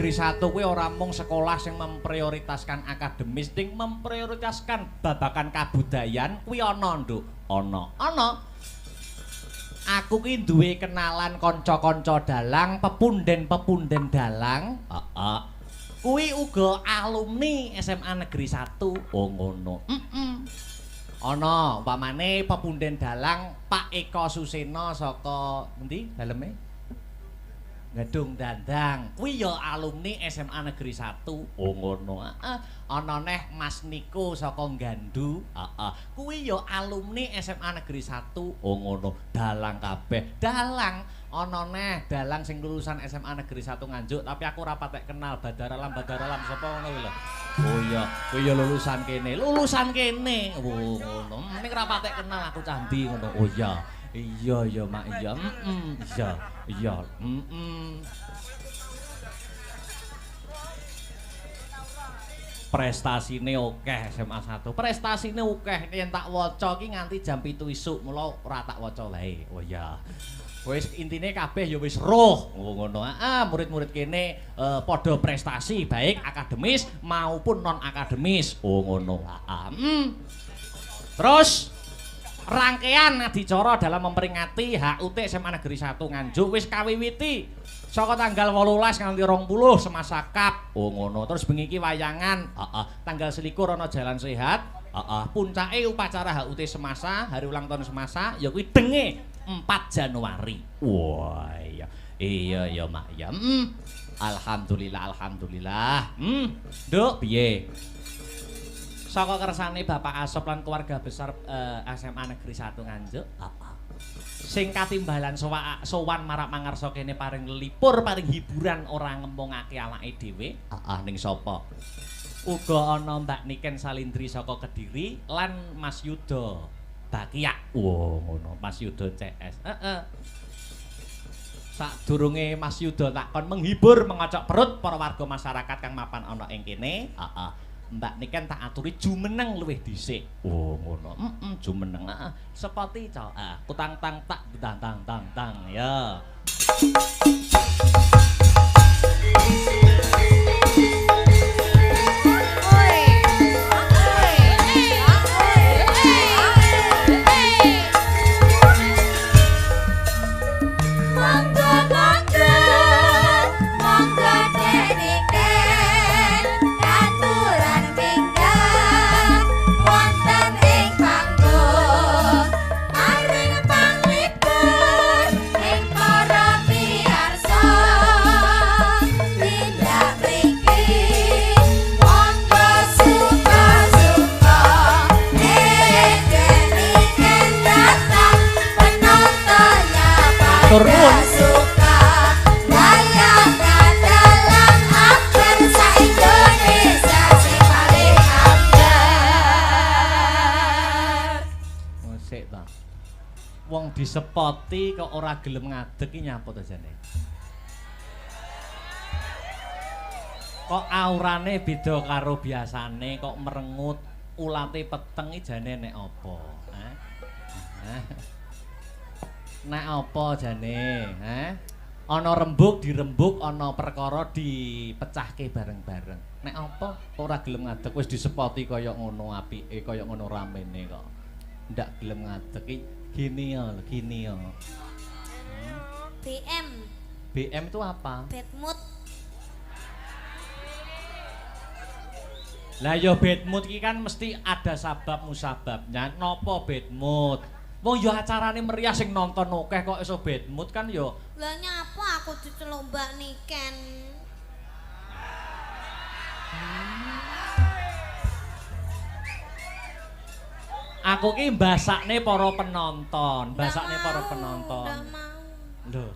B: Negeri 1 kuwi ora mung sekolah sing memprioritaskan akademis, ting memprioritaskan babakan kabudayan kuwi ana, Nduk. Ana. Aku ki duwe kenalan kanca-kanca dalang, pepunden-pepunden dalang. Heeh. Kuwi uga alumni SMA Negeri 1. Oh ngono. Ana umpamane pepunden dalang Pak Eko Suseno saka endi daleme? Gedung Dandang. Kuwi ya alumni SMA Negeri 1. Oh ngono. Heeh. Ana neh Mas Niko saka Gandu. Heeh. Kuwi ya alumni SMA Negeri 1. Oh ngono. Dalang kabeh. Dalang. Ana neh dalang sing lulusan SMA Negeri 1 Nganjuk, tapi aku ora patek kenal Badaralam sapa ngono kuwi lho. Oh iya, kuwi ya lulusan kene. Oh ngono. Ning ora patek kenal aku candi ngono. Oh iya. Iya Mak, iya. Iya. Prestasine akeh SMA 1. Prestasine akeh yen tak waca ki nganti jam 7 isuk, mula ora tak waca wae. Oh iya. Wis intine kabeh ya wis roh ngono. Murid-murid kene padha prestasi baik akademis maupun non akademis. Oh ngono. Terus rangkaian adicara dalam memperingati HUT SMA Negeri 1 Nganjuk wis kawiwiti saka tanggal 18 nganti 20 semasa kap. Oh ngono. Terus bengi iki wayangan. Tanggal 21 ana Jalan Sehat. Puncake upacara HUT semasa, hari ulang tahun semasa ya kuwi denge 4 Januari. Wah iya. Iya Mak ya. Alhamdulillah. Nduk piye? Saka kersane Bapak Asop lan keluarga besar SMA Negeri 1 Nganjuk. Sing katimbalan sowan marak mangarsa kene paring lelipur, paring hiburan ora ngempungake awake dhewe. Ning sapa? Uga ana Mbak Niken Salindri saka Kediri lan Mas Yuda Bakiak. Wow, ngono. Mas Yuda CS. Sadurunge Mas Yuda takon menghibur mengocok perut para warga masyarakat kang mapan ana ing kene. Mbak Niken tak aturi jumeneng luwih dhisik. Oh, ngono. Jumeneng. Sepati cok. Kutang tang tak tang ya. Matur nuwun. Sik ta. Wong disepoti kok ora gelem ngadeg iki nyapa to jane? Kok aurane beda karo biasane, kok merengut, ulate peteng iki jane nek apa? Nek apa jane? Ana rembug dirembug, ana perkara dipecahke bareng-bareng. Nek apa ora gelem ngadeg wis disepoti kaya ngono apike, kaya ngono ramene kok. Ndak gelem ngadeg iki gini ya. BM itu apa?
E: Bad mood.
B: Lah ya bad mood iki kan mesti ada sabab musababnya. Napa bad mood? Wong ya acarane meriah sing nonton akeh kok iso bad mood kan ya.
E: Lah nyapa aku diceluk Mbak Niken.
B: Aku ki mbasakne para penonton, Lho.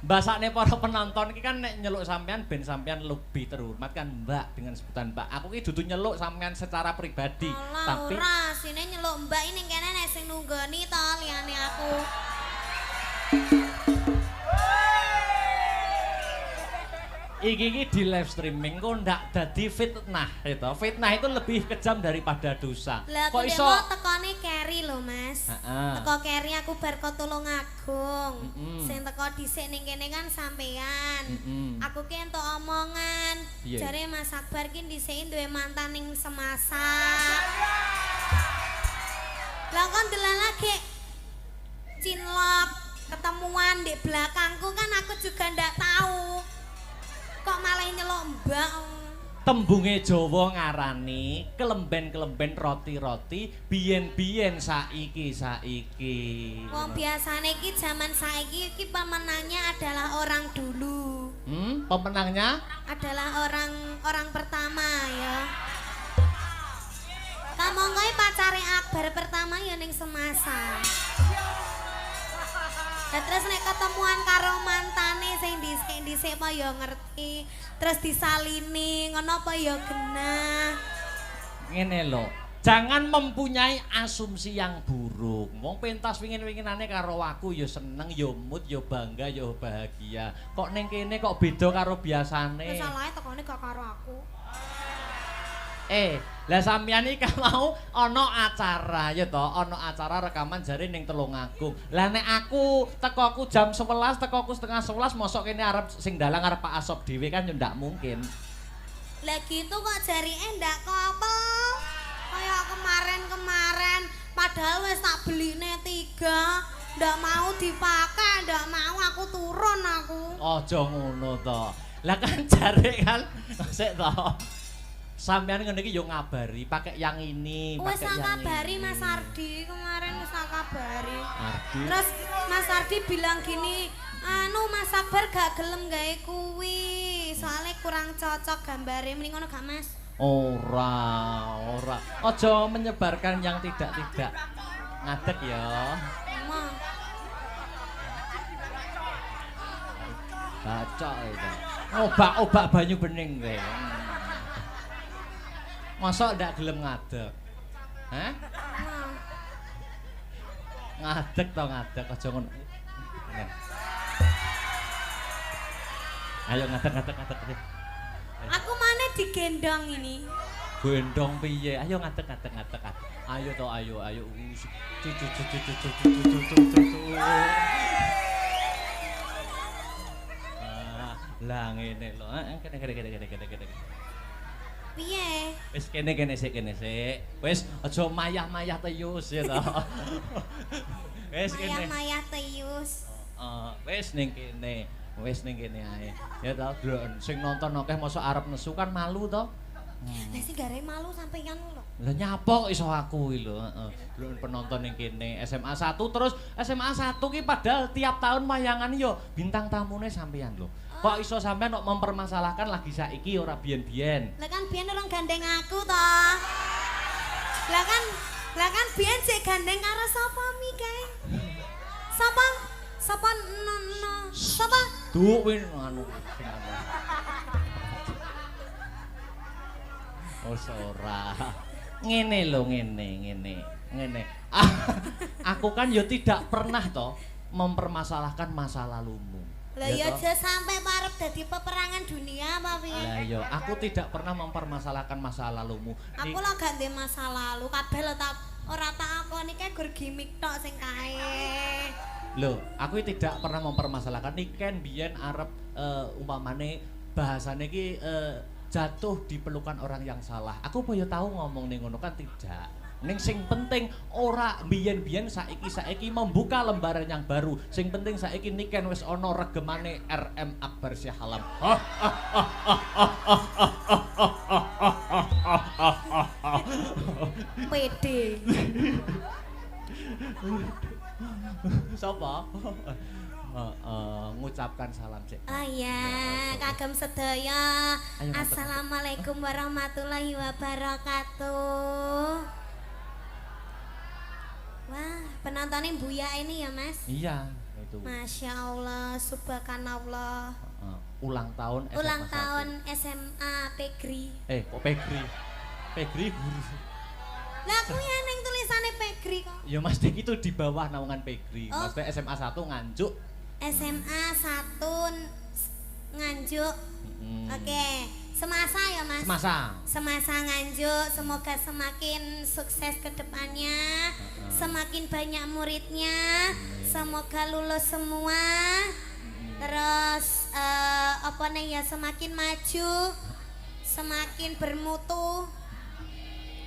B: Mbasakne para penonton iki kan nek nyeluk sampean ben sampean lebih terhormat kan Mbak dengan sebutan Mbak. Aku ki dudu nyeluk sampean secara pribadi, tapi
E: ora sine nyeluk Mbak ini kene nek sing nunggoni to liyane aku.
B: Iki di live streaming kok ndak dadi fitnah itu. Fitnah itu lebih kejam daripada dosa.
E: Lah kok iso tekone carry lho Mas. Teko keri aku bar kok Tulungagung.
B: Mm-mm.
E: Sing teko dhisik ning kene kan sampean.
B: Mm-mm.
E: Aku ki entuk omongan.
B: Piye?
E: Jare Mas Akbar ki dhisik duwe mantan ning semasa. Lah kon delalake cinlok ketemuan di belakangku kan aku juga ndak tahu. Kok malah nyelok mbak.
B: Tembunge Jawa ngarani kelemben-kelemben roti-roti biyen-biyen saiki.
E: Wong biasane iki zaman saiki iki pemenangnya adalah orang dulu.
B: Pemenangnya
E: Adalah orang pertama ya. Kamu ngoy pacare Akbar pertama ya ning semasa. Lah terus nek ketemuan karo mantane sing dhisik apa ya ngerti, terus disalini ngono apa ya genah.
B: ngene lho. Jangan mempunyai asumsi yang buruk. Wong pentas wingin-winginane karo aku ya seneng, ya mood, ya bangga, ya bahagia. Kok ning kene kok beda karo biasane.
E: Masalahe tekone gak karo aku.
B: Lah sampeyan iki mau ana acara ya to, ana acara rekaman jare ning Tulungagung. Lah nek aku teko jam 11, teko aku setengah 11 mosok kene arep sing dalang arep Pak Asop dhewe kan ya ndak mungkin.
E: Lah gitu kok jarine ndak apa. Kayak kemarin padahal wis tak beline 3, ndak mau dipakai, ndak mau aku turun aku.
B: Aja ngono to. Lah kan jare kan sik to. Sampeyan ngene iki yo ngabari, pakai yang ini,
E: Wis
B: pakai yang
E: ngabari
B: ini.
E: Mas Ardi kemarin wis ngabari.
B: Ardi.
E: Terus Mas Ardi bilang gini, anu Mas Akbar gak gelem gawe kuwi, soalnya kurang cocok gambare. Mending ngono gak Mas?
B: Ora. Aja menyebarkan yang tidak-tidak. Ngadeg ya.
E: Emang.
B: Baca itu. Obak-obak banyu bening kowe. Masa ndak gelem ngadeg? Hah?
E: Emang.
B: Ngadeg to ngadeg aja ngono. Nen. Ayo ngadeg.
E: Aku mana digendong ini?
B: Gendong piye? Ayo ngadeg. Ayo to ayo. Lah ngene lho. Kene.
E: Piye?
B: Wis kene sik. Wis aja mayah-mayah teyus ya to. Wis kene.
E: Maya Teyus.
B: Wis ning kene. Ae. Ya to, Dron. Sing nonton akeh mosok arep nesu kan malu to.
E: Lah sing gare malu sampeyan lho.
B: Lah nyapa kok iso aku iki lho, heeh. Dron penonton ning kene SMA 1 terus SMA 1 ki padahal tiap tahun wayangan yo bintang tamune sampeyan lho. Kok iso sampean kok mempermasalahkan lagi saiki ora biyen-biyen.
E: Lah kan biyen orang gandeng aku to. Lah kan biyen sik gandeng karo sapa mi kae? Sapa no. Sapa?
B: Duh win anu. Oh ora. Ngene lho ngene. Aku kan yo tidak pernah toh mempermasalahkan masa lalumu.
E: Lah ya aja sampai parep dadi peperangan dunia apa piye?
B: Lah yo, aku tidak pernah mempermasalahkan masa lalumu.
E: Aku lah gak ndek masa lalu, kabeh lho tak ora tak akoni kae gur gimmick tok sing kae.
B: Loh, aku tidak pernah mempermasalahkan niken biyen arep umpamane bahasane iki jatuh di pelukan orang yang salah. Aku boyo tahu ngomong ning ngono kan tidak. Ning sing penting ora biyen-biyen saiki membuka lembaran yang baru. Sing penting saiki niken wis ana regemane RM Akbar Syahalam.
E: Pede.
B: Sapa? Ngucapkan salam cek.
E: Oh iya, kagem sedaya.
B: Ayo,
E: Assalamualaikum warahmatullahi wabarakatuh. Wah, penontonnya Buya ini ya Mas?
B: Iya, itu.
E: Masya Allah, subhanallah.
B: Ulang tahun SMA
E: Ulang
B: 1.
E: tahun SMA Pegri.
B: Kok Pegri? Pegri guru.
E: Lah aku ya neng tulisannya Pegri kok.
B: Ya Mas Dik itu di bawah naungan Pegri.
E: Oh.
B: Mas Dik SMA 1 Nganjuk.
E: SMA 1 Nganjuk. Oke, Semasa ya Mas.
B: Semasa.
E: Semasa Nganjuk, semoga semakin sukses ke depannya, semakin banyak muridnya, semoga lulus semua. Terus apa nih ya, semakin maju, semakin bermutu,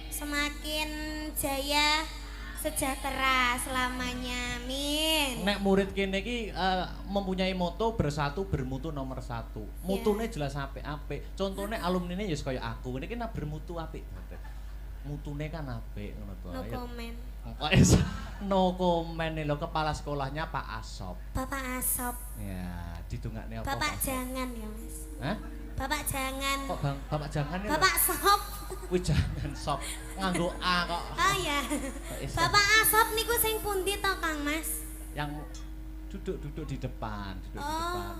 E: semakin jaya, sejahtera selamanya. Amin.
B: Nek murid kene iki mempunyai moto bersatu bermutu nomor 1. Mutune jelas apik-apik. Contone alumnine ya kaya aku. Niki nak bermutu apik banget. Mutune kan apik ngono to.
E: No comment.
B: No comment lho, kepala sekolahnya Pak Asop.
E: Bapak Asop.
B: Ya, didongakne apa?
E: Bapak jangan ya Mas.
B: Hah?
E: Bapak jangan.
B: Kok Bapak jangan ya?
E: Bapak Sop.
B: Wih jangan sop. Nganggo A kok.
E: Oh ya. Bapak Asop niku sing pundi to Kang Mas?
B: Yang duduk di depan, duduk di depan.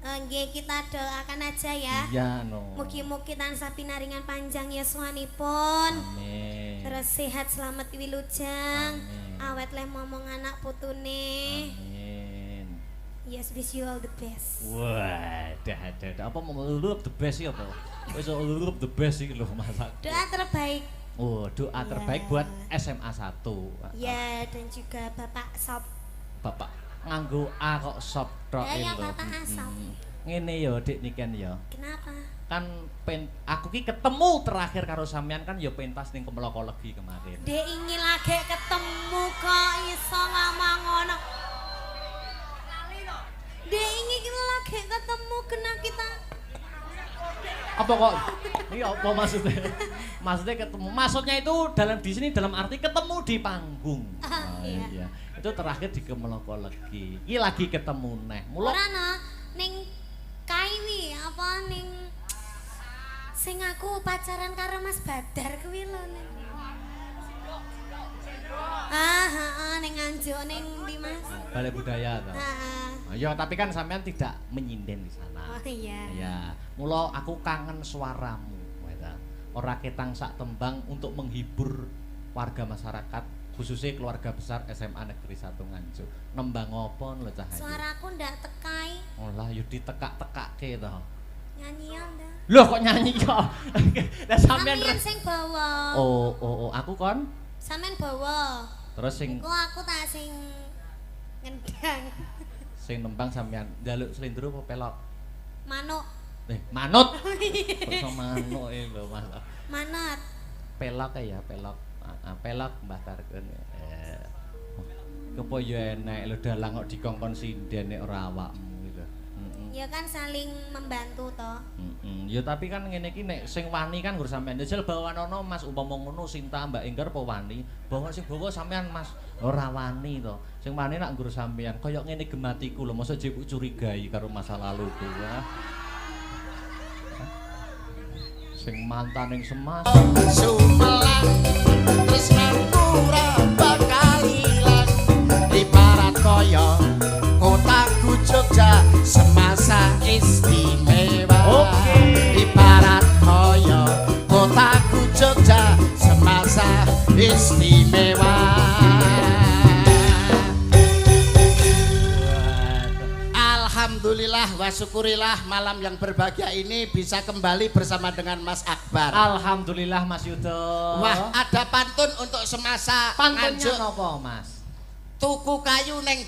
E: Nggih, kita doakan aja ya.
B: Iya no.
E: Mugi-mugi tansah pinaringan panjang yuswanipun.
B: Amin.
E: Terus sehat selamat wilujeng.
B: Amin.
E: Awet leh momong anak putune.
B: Amin.
E: Yes, wish you all the best.
B: Wah, dah. Apa mau lulup the best sih apa? Wis lulup the best sih lho masak.
E: Doa terbaik.
B: Oh, doa terbaik buat SMA 1.
E: Ya, dan juga Bapak Sop.
B: Bapak nganggo A kok sop tok
E: Ya,
B: lho.
E: Bapak Asop.
B: Ngene ya Dik niken ya.
E: Kenapa?
B: Kan aku ki ketemu terakhir karo sampean kan ya pentas ning Kemlokologi kemarin.
E: Dek ingin lagi ketemu kok iso ngomong ngono. Dek ingin lagi ketemu kena kita.
B: Apa kok? Iya apa maksudnya? Maksudnya ketemu. Maksudnya itu dalam di sini dalam arti ketemu di panggung.
E: Iya.
B: Itu terakhir di Kemlokologi. Iki lagi ketemu neh. Mula
E: Ora no, ning Kaiwi apa ning sing aku pacaran karo Mas Badar kuwi lho ning. Ning Nganjuk ning ndi Mas?
B: Balai Budaya toh.
E: Heeh.
B: Ya tapi kan sampean tidak menyinden di sana.
E: Oh iya.
B: Ya, mula aku kangen suaramu, weta. Ora ketang sak tembang untuk menghibur warga masyarakat, khususnya keluarga besar SMA Negeri 1 Nganjuk. Nembang apa lho Cah Ayu?
E: Suaraku ndak tekai.
B: Olah yo ditekak-tekake to.
E: Nyanyi ya ndak?
B: Loh kok nyanyi kok? Lah sampean
E: Sampeyan sing bawa.
B: Oh, aku kon.
E: Sampeyan bawa.
B: Terus sing
E: Iku aku tak sing ngendang.
B: sing nembang sampean njaluk slendro apa pelok?
E: Manuk.
B: Manut. Kok manuk lho Mas.
E: Manut.
B: Pelok ya, pelok. Pelok Mbah Tarkun. Kepo yo enek lho dalang kok dikongkon sinden nek ora awakmu gitu.
E: Ya kan saling membantu toh.
B: Ya tapi kan ngene iki nek sing wani kan nggur sampean. Jajal bawanono Mas umpama ngono Sinta Mbak Enggar apa wani? Bawa sing bawa sampean Mas ora wani to. Sing wani nak nggur sampean kaya ngene gematiku lho, mosok jebuk curigai karo masa laluku ya. Sing mantan ning Semas.
C: Sumelang tresnanku ora bakal ilang ibarat kaya kotaku Jogja semasa istimewa.
B: Oke.
C: Ibarat kaya kotaku Jogja semasa istimewa. Alhamdulillah wa syukurillah malam yang berbahagia ini bisa kembali bersama dengan Mas Akbar.
B: Alhamdulillah Mas Yudo.
C: Wah, ada pantun untuk semasa
B: pantunnya
C: Nganjuk.
B: napa Mas?
C: Tuku kayu neng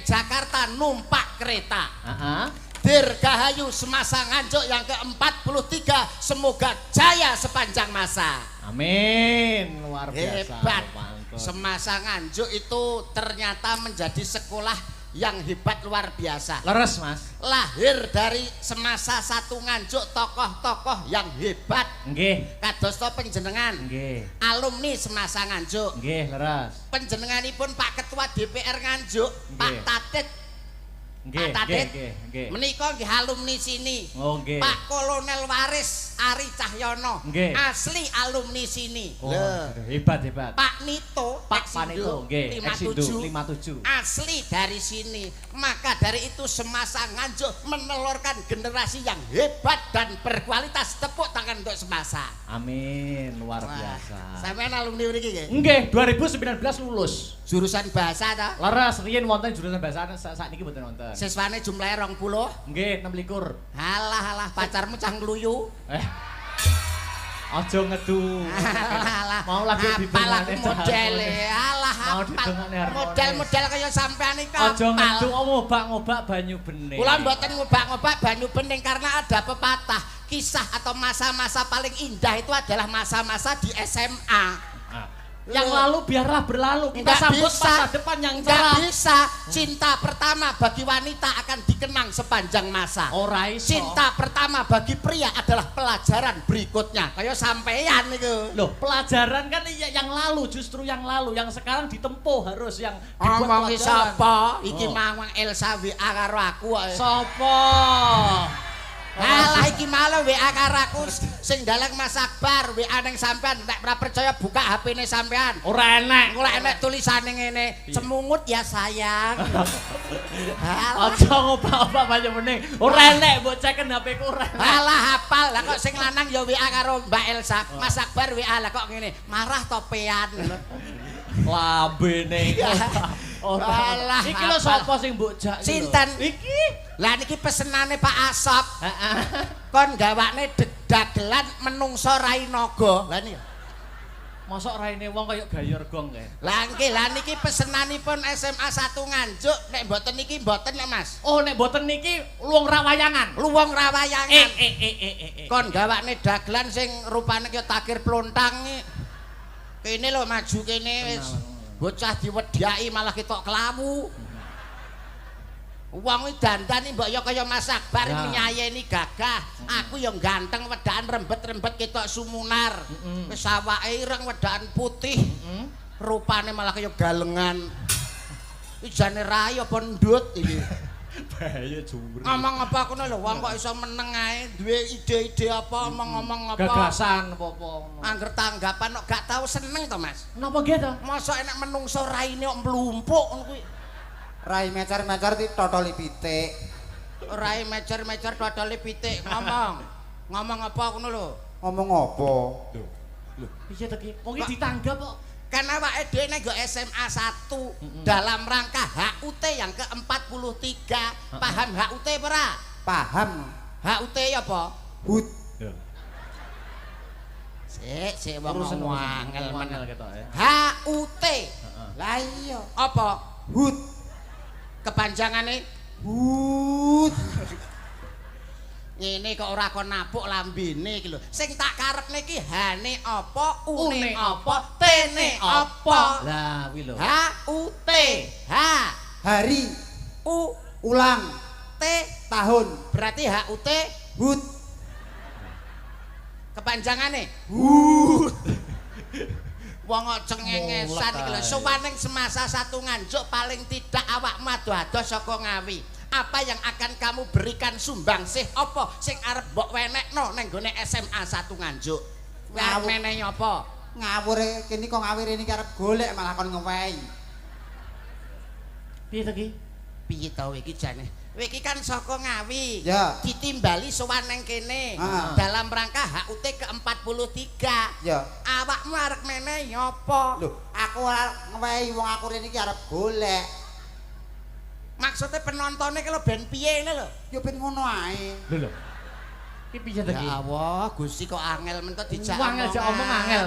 C: Jakarta numpak kereta.
B: Heeh.
C: Dirgahayu semasa Nganjuk yang ke-43 semoga jaya sepanjang masa.
B: Amin. Luar biasa.
C: Hebat.
B: Mantap.
C: Semasa Nganjuk itu ternyata menjadi sekolah yang hebat luar biasa.
B: Leres Mas.
C: Lahir dari semasa 1 Nganjuk tokoh-tokoh yang hebat.
B: Nggih.
C: Kadosta panjenengan
B: Nggih.
C: alumni semasa Nganjuk.
B: Nggih, leres.
C: Panjenenganipun Pak Ketua DPR Nganjuk, Pak
B: Nggih.
C: Tatit.
B: Nggih,
C: Pak Tatit.
B: nggih.
C: Menika nggih alumni sini.
B: Oh, nggih.
C: Pak Kolonel Waris Ari Cahyono,
B: Nggih.
C: asli alumni sini.
B: Oh,
C: Lho.
B: hebat.
C: Pak Nito,
B: Pak Kapan itu? Nggih, Eksindo 57.
C: Asli dari sini. Maka dari itu semasa Nganjuk menelurkan generasi yang hebat dan berkualitas. Tepuk tangan untuk semasa.
B: Amin, luar biasa.
C: Sampeyan alumni mriki nggih?
B: Nggih, 2019 lulus.
C: Jurusan bahasa ta?
B: Leres riyen wonten jurusan bahasa sakniki mboten wonten.
C: Siswane jumlahe 20.
B: Nggih, 26.
C: Halah pacarmu cang kluyu.
B: Aja ngedu.
C: Alah.
B: Mau lagi
C: didongane modele. Alah
B: Mau
C: apal.
B: didongane harmonis.
C: Model-model kaya sampean iki
B: Aja ngedu
C: apal.
B: ngobak-ngobak banyu bening.
C: Kula mboten ngobak-ngobak banyu bening karena ada pepatah, kisah atau masa-masa paling indah itu adalah masa-masa di SMA.
B: Yang lalu biarlah berlalu, kita
C: Nggak
B: sambut
C: bisa.
B: masa depan yang
C: Nggak
B: cerah.
C: bisa. Cinta pertama bagi wanita akan dikenang sepanjang masa.
B: Ora iso.
C: Cinta pertama bagi pria adalah pelajaran berikutnya. Kayak sampeyan niku.
B: Loh, pelajaran kan yang lalu, justru yang lalu, yang sekarang ditempuh harus yang dibuat
C: Omong
B: pelajaran.
C: sapa? Iki
B: Oh.
C: mawang Elsa WA karo aku.
B: Sopo?
C: Alah iki malah WA karo aku sing dalem Mas Akbar, WA ning sampean nek ora percaya buka HP-ne sampean.
B: Ora enek.
C: Ora enek tulisane ngene, cemungut ya sayang. Alah,
B: Aja ngobak-obak banyu bening. Ora enek mbok ceken HP ku ora enek.
C: alah hafal. Lah kok sing lanang ya WA karo Mbak Elsa, Mas Akbar WA lah kok ngene, marah topean.
B: Lambene.
C: Alah,
B: Iki lho sapa sing mbok jak iki lho?
C: Sinten?
B: Iki.
C: Lah niki pesenane Pak Asop.
B: Heeh.
C: Kon gawane dagelan menungso rai naga. Lah niki.
B: Mosok raine wong kaya gayor gong kae.
C: Lah niki pesenanipun SMA 1 Nganjuk, nek mboten niki mboten ya Mas.
B: Oh nek boten niki luwung rawayangan.
C: Luwung rawayangan.
B: Kon
C: Kon gawane dagelan sing rupane kaya takir plontang. Kene lho maju kene wis. Bocah diwedhaki malah ketok kelawu. Wong iki dandani mbok ya kaya Mas Akbar nyayeni gagah. Aku ya ganteng wedakan rembet-rembet ketok sumunar. Wis awake ireng wedakan putih. Rupane malah kaya galengan. Iki jane rai apa ndut iki.
B: bahaya jumri.
C: Ngomong apa kono lho wong kok iso meneng ae duwe ide-ide apa ngomong apa.
B: Gagasan apa-apa.
C: Angger tanggapan kok gak tau seneng to Mas.
B: Napa nggih to?
C: Mosok enek menungso raine kok mlumpuk ngono kuwi.
D: Rai mecer-mecer di totoli pitik.
C: Rai mecer-mecer dodole pitik ngomong. Ngomong apa ngono lho.
D: Ngomong apa?
B: Piye to ki? Wong iki ditanggap kok.
C: Kan awake dhewe nek SMA 1 dalam rangka HUT yang ke-43. Paham HUT apa ora?
D: Paham.
C: HUT apa?
D: Hut.
C: Sik wong angel menel
B: ketok ya.
C: HUT.
D: Lah iya.
C: Apa?
D: Hut.
C: Kepanjangane
D: Hut.
C: ngene kok ora kon napuk lambene iki lho. Sing tak karepne iki hane apa, une apa, tene apa.
B: Lah kuwi lho.
C: HUT. H
D: Hari.
C: U
D: Ulang.
C: T
D: Tahun.
C: berarti HUT
D: Hut.
C: kepanjangane. Wong kok cengengesan iki lho. Suwaning semasa 1 Nganjuk paling tidak awak ado-ado saka Ngawi. Apa yang akan kamu berikan sumbangsih apa sing arep mbok wenekno ning gone SMA 1 Nganjuk? Arep menehi apa?
D: Ngawur kene kok ngawir ini arep golek malah kon ngewehi.
B: Piye to ki?
C: Piye to iki jane? Iki kan saka Ngawi.
D: Ya.
C: Ditimbali sowan ning kene dalam rangka HUT ke-43.
D: Ya.
C: Awakmu arep menehi apa?
D: Lho, aku ora ngewehi wong aku rene iki arep golek.
C: Maksudnya penontonnya kalau ben piye ini lho.
D: Ya ben ngono ae.
B: Lho. Iki piye to ki?
C: Ya Allah, Gusti kok angel men kok dijak
B: Angel, jak omong angel.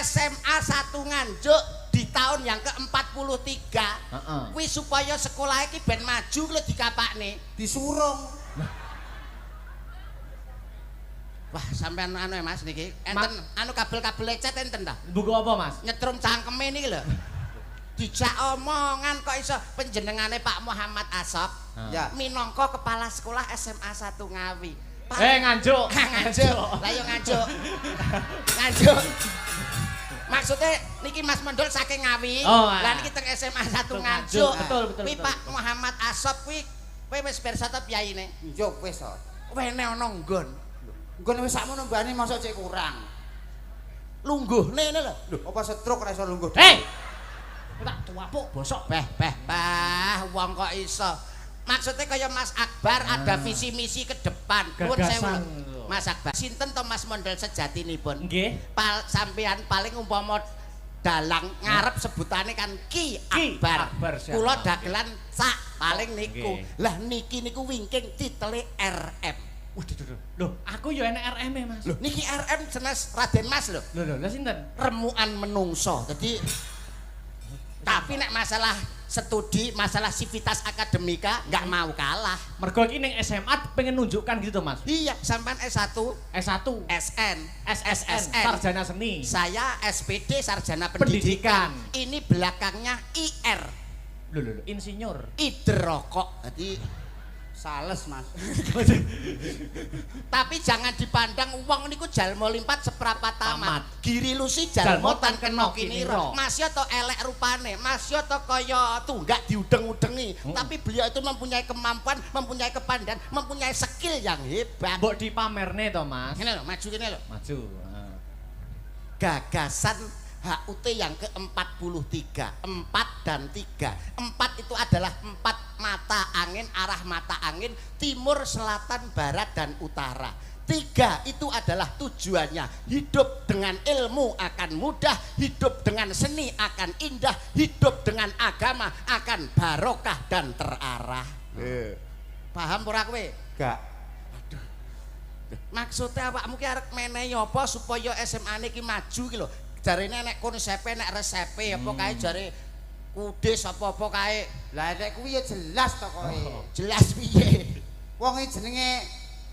C: SMA 1 Nganjuk di tahun yang ke-43.
B: Heeh.
C: Kuwi supaya sekolah iki ben maju lho dikapakne.
D: Disurung.
C: Wah, sampean anu ya Mas niki. Enten anu kabel-kabel lecet enten ta?
B: Buku apa, Mas?
C: Nyetrum cangkeme niki lho. Dijak omongan kok iso penjenengane Pak Muhammad Asop.
D: Ya.
C: Minangka kepala sekolah SMA 1 Ngawi.
B: Nganjuk.
C: Nganjuk. Lah yo nganjuk. Nganjuk. Maksudnya niki Mas Mendol saking Ngawi. Lah niki teng SMA 1 Nganjuk.
B: Betul, betul.
C: Kuwi Pak Muhammad Asop kuwi kowe wis pirsa ta piyayine?
D: Njuk wis to.
C: Wene ana nggon.
D: Nggon wis sakmono mbane mosok cek kurang.
C: Lungguhne ngene lho.
D: Lho, apa stroke ora iso lungguh.
B: Hei. apuk bosok.
C: Beh, wong kok iso. Maksudnya kaya Mas Akbar ada visi misi ke depan. Nuwun sewu.
B: Gagasan.
C: Mas Akbar, sinten to Mas mondel sejatinipun?
B: Nggih.
C: Sampean paling umpama dalang ngarep sebutane kan Ki Akbar.
B: siap.
C: Kula dagelan sak paling niku.
B: Nggih.
C: Lah niki niku wingking titele RM.
B: Waduh. Loh, aku yo enek RM-e, Mas.
C: Loh niki RM jelas Raden Mas lho.
B: Lho, sinten?
C: Remukan menungso. Jadi tapi nek masalah studi, masalah sivitas akademika nggak mau kalah.
B: Mergo iki ning SMA pengen nunjukkan gitu, Mas.
C: Iya, sampean S1,
B: S1,
C: SN,
B: SSN, sarjana seni.
C: Saya SPD sarjana
B: Pendidikan.
C: pendidikan. Ini belakangnya IR,
B: Lho, insinyur.
C: Iderokok. Jadi
D: Sales, Mas.
C: tapi jangan dipandang wong niku jalma limpat seprapat tamat.
B: Tamat.
C: Giri lusi jalma tan kena
B: kinira.
C: kinira. Masya to elek rupane, masya to kaya tunggak diudeng-udengi. Tapi beliau itu mempunyai kemampuan, mempunyai kepandaian, mempunyai skill yang hebat.
B: Mbok dipamerne to, Mas.
C: Ngene lho, maju kene lho.
B: Maju.
C: Gagasan HUT yang ke-43, 4 dan 3. 4 itu adalah 4 mata angin, arah mata angin timur, selatan, barat, dan utara. 3 itu adalah tujuannya, hidup dengan ilmu akan mudah, hidup dengan seni akan indah, hidup dengan agama akan barokah dan terarah. Paham ora kowe?
D: Gak.
C: Maksudnya awakmu ki arep menehi apa supaya SMA niki maju ki lho. Jarine nek konsepe nek resepe apa kae jare kudis apa-apa kae.
D: Lah nek kuwi ya jelas to kowe.
C: Jelas piye?
D: Wong iki jenenge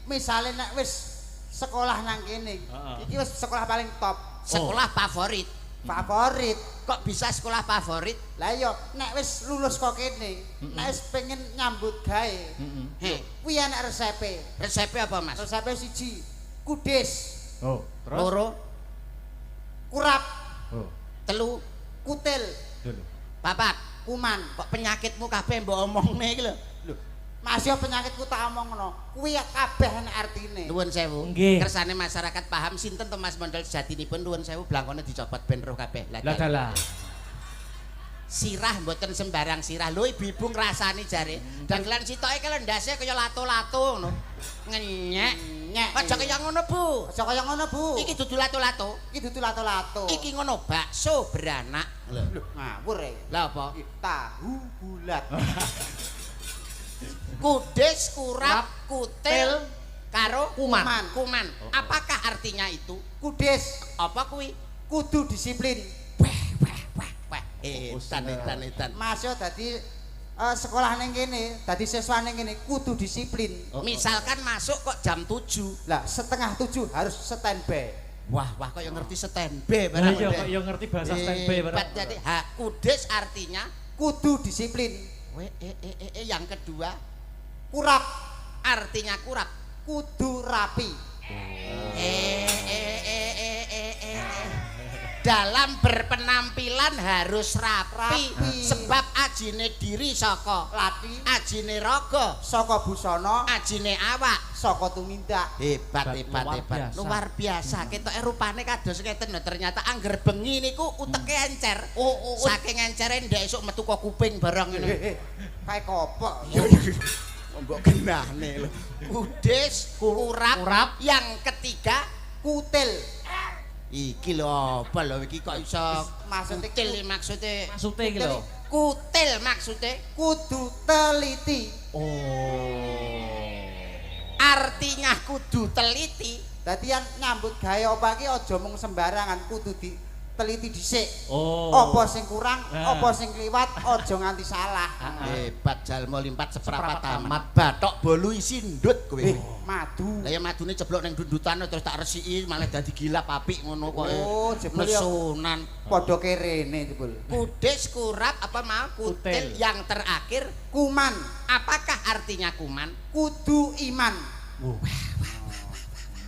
D: misale nek wis sekolah nang kene. Iki wis sekolah paling top,
C: Sekolah favorit.
D: favorit.
C: Kok bisa sekolah favorit?
D: Lah iya nek wis lulus kok kene, nek wis pengen nyambut gawe.
C: He,
D: Kuwi enek resepe.
C: resepe apa, Mas?
D: Resepe 1 kudis,
B: Oh, terus?
C: Loro,
D: kurap,
B: Oh.
C: telu,
D: kutil,
B: Lho.
C: papat.
D: kuman.
C: Kok penyakitmu kabeh mbok omongne iki lho.
D: Masih penyakitku tak omongno. Kuwi kabeh enek artine.
C: Nuwun sewu.
B: Nggih.
C: Kersane masyarakat paham sinten to Mas Mondol sejatinipun nuwun sewu blangkone dicopot ben roh kabeh. Lah
B: Lah dalah.
C: sirah mboten sembarang sirah. Lho ibu-ibu ngrasani jare. Dagelan sitoke kaya ndase kaya lato-lato ngono. Ngenyek.
D: Nyek.
C: Aja kaya ngono, Bu.
D: Aja kaya ngono, Bu.
C: Iki dudu lato-lato.
D: Iki dudu lato-lato.
C: Iki ngono bakso beranak. Lho.
D: Ngawur e.
C: Lah apa?
D: Iki tahu bulat.
C: Kudis, kurap, kutil karo
D: Kuman.
C: Kuman. Apakah artinya itu?
D: Kudis
C: Apa kuwi?
D: kudu disiplin.
C: Wah, edan.
D: Masuk dadi sekolah ning kene, dadi siswa ning kene kudu disiplin.
C: Misalkan masuk kok jam 7.
D: Lah, 6:30 harus standby.
C: Wah, kok yang ngerti standby
B: Lah
C: barang.
B: iya kok yo ngerti bahasa standby barang.
C: Hebat, jadi kudis artinya
D: Kudu disiplin.
C: yang kedua
D: Kurap
C: artinya kurap.
D: kudu rapi.
C: Dalam berpenampilan harus rapi,
D: Rapi.
C: sebab ajine diri saka
D: Lati
C: ajine raga,
D: saka busana,
C: ajine awak.
D: saka tumindak.
C: Hebat.
B: Luar biasa.
C: Luar biasa. Ketoke rupane kados ngeten lho, ternyata angger bengi niku uteke encer. Saking encere ndek esuk metu kok kuping barang ngene.
D: Kae kopok.
C: Mbok genahne lho. Kudis, kurap, yang ketiga
D: Kutil.
C: iki lho apa lho iki kok iso
D: Maksudnya
C: kutil maksude.
B: Maksude iki lho.
C: Kutil maksude
D: kudu teliti.
C: artinya kudu teliti.
D: Dadi yang nyambut gawe apa iki aja mung sembarangan, kudu diteliti dhisik.
B: Oh.
D: Apa sing kurang,
B: Nah.
D: apa sing kliwat, aja nganti salah.
C: Hebat jalma limpat seprapat
B: Seprapat
C: tamat. Bathok bolu isi ndut kowe.
D: Madu.
C: Lah ya madune ceblok ning dundutan terus tak resiki malah dadi gilap apik ngono kok.
D: Oh, jebul ya.
C: nesunan.
D: Padha kerene jebul.
C: Kudis, kurap, apa mau kutil.
B: Kutil.
C: Yang terakhir,
D: Kuman,
C: apakah artinya kuman?
D: kudu iman.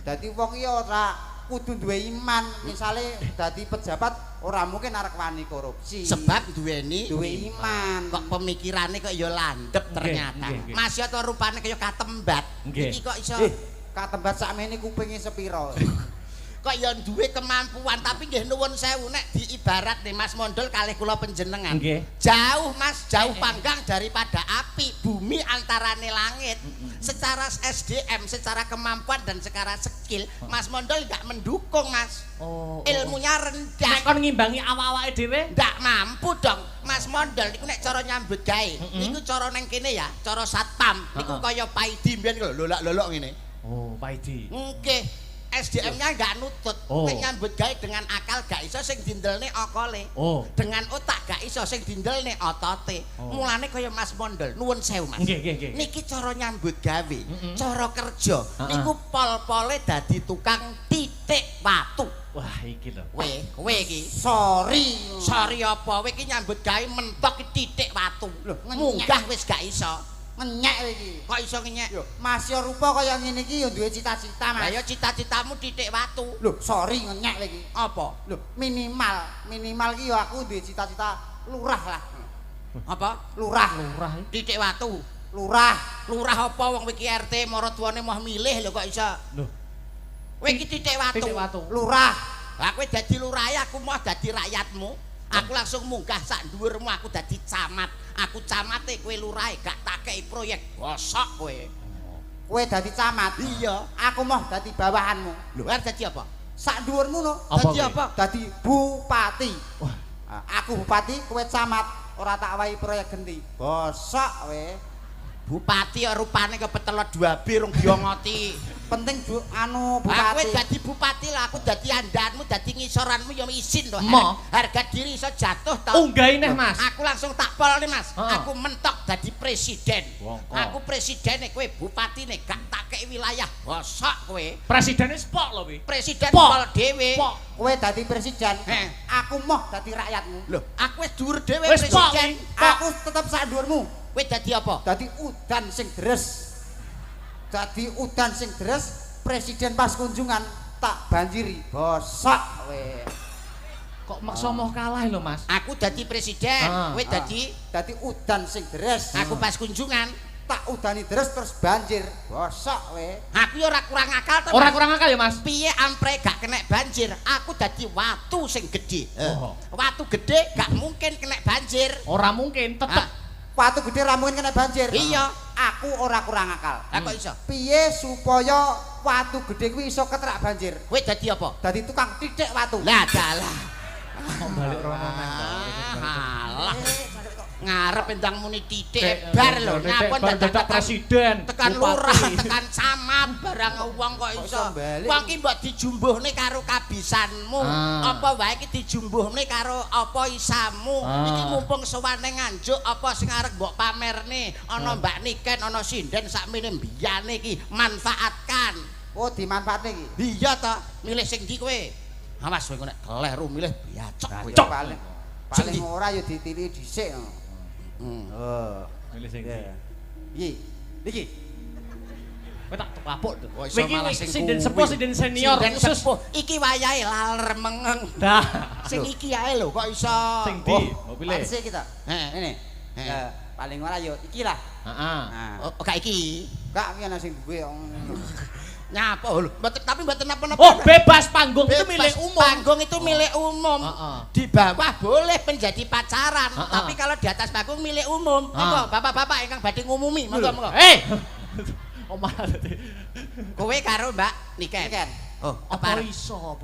D: Dadi wong iki ora kudu duwe iman, misale dadi pejabat ora mungkin arek wani korupsi.
C: Sebab duweni
D: duwe iman.
C: kok pemikirannya kok ya landep ternyata.
B: nggih.
C: Masih atau rupane kaya katembat.
B: Nggih.
C: Iki kok iso
D: Katembat sakmene kupinge sepiro.
C: kok ya duwe kemampuan tapi nggih nuwun sewu nek diibarat nih Mas Mondol kalih kula panjenengan.
B: Nggih.
C: Jauh Mas, jauh panggang daripada api, bumi antarane langit. Secara SDM, secara kemampuan dan secara skill, Mas Mondol enggak mendukung, Mas. Ilmunya rendah.
B: Nek kon ngimbangi awak-awake dhewe
C: ndak mampu dong. Mas Mondol niku nek cara nyambut gawe, niku cara neng kene ya, cara satpam. Niku kaya Paidi mbiyen lho, lolak-lolok ngene.
B: Oh, Paidi.
C: Nggih. SDM-nya enggak nutut. Nek nyambut gawe dengan akal gak iso sing dindelne okole. Dengan otak gak iso sing dindelne otote. Mulane kaya Mas Mondol, nuwun sewu Mas.
B: Nggih.
C: Niki cara nyambut gawe, cara kerja. Niku pol-pole dadi tukang titik watu.
B: Wah, iki lho.
C: Kowe iki. Sorry apa? Kowe iki nyambut gawe mentok titik watu. Munggah wis gak iso.
D: Ngenyek kowe iki.
C: Kok iso ngenyek?
D: Mas yo rupa kaya ngene iki yo duwe cita-cita, Mas.
C: Lah ya cita-citamu titik watu.
D: Lho, sorry ngenyek kowe iki.
C: Apa?
D: Lho, minimal ki yo aku duwe cita-cita lurah lah.
C: Apa?
D: Lurah.
C: Titik watu.
D: Lurah
C: apa wong iki RT maratuwane mau milih lho kok iso.
B: Lho.
C: Kowe iki titik watu.
D: Lurah.
C: Lah kowe dadi lurahe aku mau dadi rakyatmu. Aku langsung munggah sak dhuwurmu aku dadi camat. Aku camate kowe lurahe gak tak kei proyek. Bosok kowe.
D: Kowe dadi camat.
C: Iya.
D: Aku mau dadi bawahanmu.
C: Lho, arep dadi apa?
D: Sak dhuwurmu no.
C: Dadi apa?
D: Dadi bupati. Wah. Aku bupati, kowe camat. Ora tak wahi proyek genti. Bosok kowe.
C: Bupati rupane kepetelot 2B rung diongoti.
D: Penting bupati.
C: Aku dadi bupati lah, aku dadi andanmu, dadi ngisoranmu ya isin to. Harga diri iso jatuh to.
B: Unggahi neh, Mas.
C: Aku langsung tak polne, Mas. Aku mentok dadi presiden. Aku presidene kowe bupatine gak tak kei wilayah. Bosok kowe.
B: Presidene spok lho kuwi.
C: Presiden pol dhewe.
D: Kowe dadi presiden. Aku moh dadi rakyatmu.
C: Lho, aku wis dhuwur dhewe
B: Wis
C: presiden.
D: Aku tetep sak dhuwurmu.
C: Kowe dadi apa?
D: Dadi udan sing deres. Dadi udan sing deres, presiden pas kunjungan tak banjiri. Bosok kowe.
B: Kok maksa moh kalah lho, Mas.
C: Aku dadi presiden, kowe
D: dadi udan sing deres.
C: Aku pas kunjungan
D: tak udani deres terus banjir. Bosok kowe.
C: Aku ora kurang akal to.
B: Ora kurang akal ya, Mas.
C: Piye ampre gak kena banjir? Aku dadi watu sing gedhe. Watu gedhe gak mungkin kena banjir.
B: Ora mungkin, tetep
D: watu gede ra mungkin kena banjir.
C: Iya.
D: Aku ora kurang akal.
C: Lah kok iso?
D: Piye supaya watu gede kuwi iso ketrak banjir?
C: Kowe dadi apa?
D: Dadi tukang titik watu.
C: Lah dalah.
B: kok balik rono
C: Alah. Ngarep endang muni titik bar lho. Napa
B: dadak presiden.
C: Tekan lurah, tekan camat barang wong kok iso. Wong ki mbok dijumbuhne karo kabisanmu. Apa wae ki dijumbuhne karo apa isamu. Iki mumpung sowane nganjuk apa sing arep mbok pamerne. Ana Mbak Niken, ana sinden sakmene mbiyane iki manfaatkan.
D: Oh, dimanfaatne iki.
C: Iya to, milih sing ndi kowe? Awas kowe nek kleru milih biacok kowe.
D: Paling ora ya ditili dhisik.
B: Milih sing ndi?
D: Iki. Niki.
B: Kowe tak kapuk to.
C: Iki
B: sinden sepuh, sinden senior khusus.
C: Iki wayahe laler mengeng.
B: Nah,
C: sing iki ae lho kok iso.
B: Sing ndi? Mau pilih.
D: Panse kita. Ini. Paling ora ya iki lah.
B: Heeh.
C: Oh, gak iki.
D: Gak iki ana sing duwe.
C: Nyapa lho, tapi mboten napa-napa.
B: Oh, bebas panggung itu milik umum.
C: Panggung itu milik umum. Di bawah boleh menjadi pacaran, tapi kalau di atas panggung milik umum. Monggo, bapak-bapak ingkang badhe ngumumi, monggo.
B: Omah dadi.
C: Kowe karo Mbak Niken. Oh,
B: apa iso?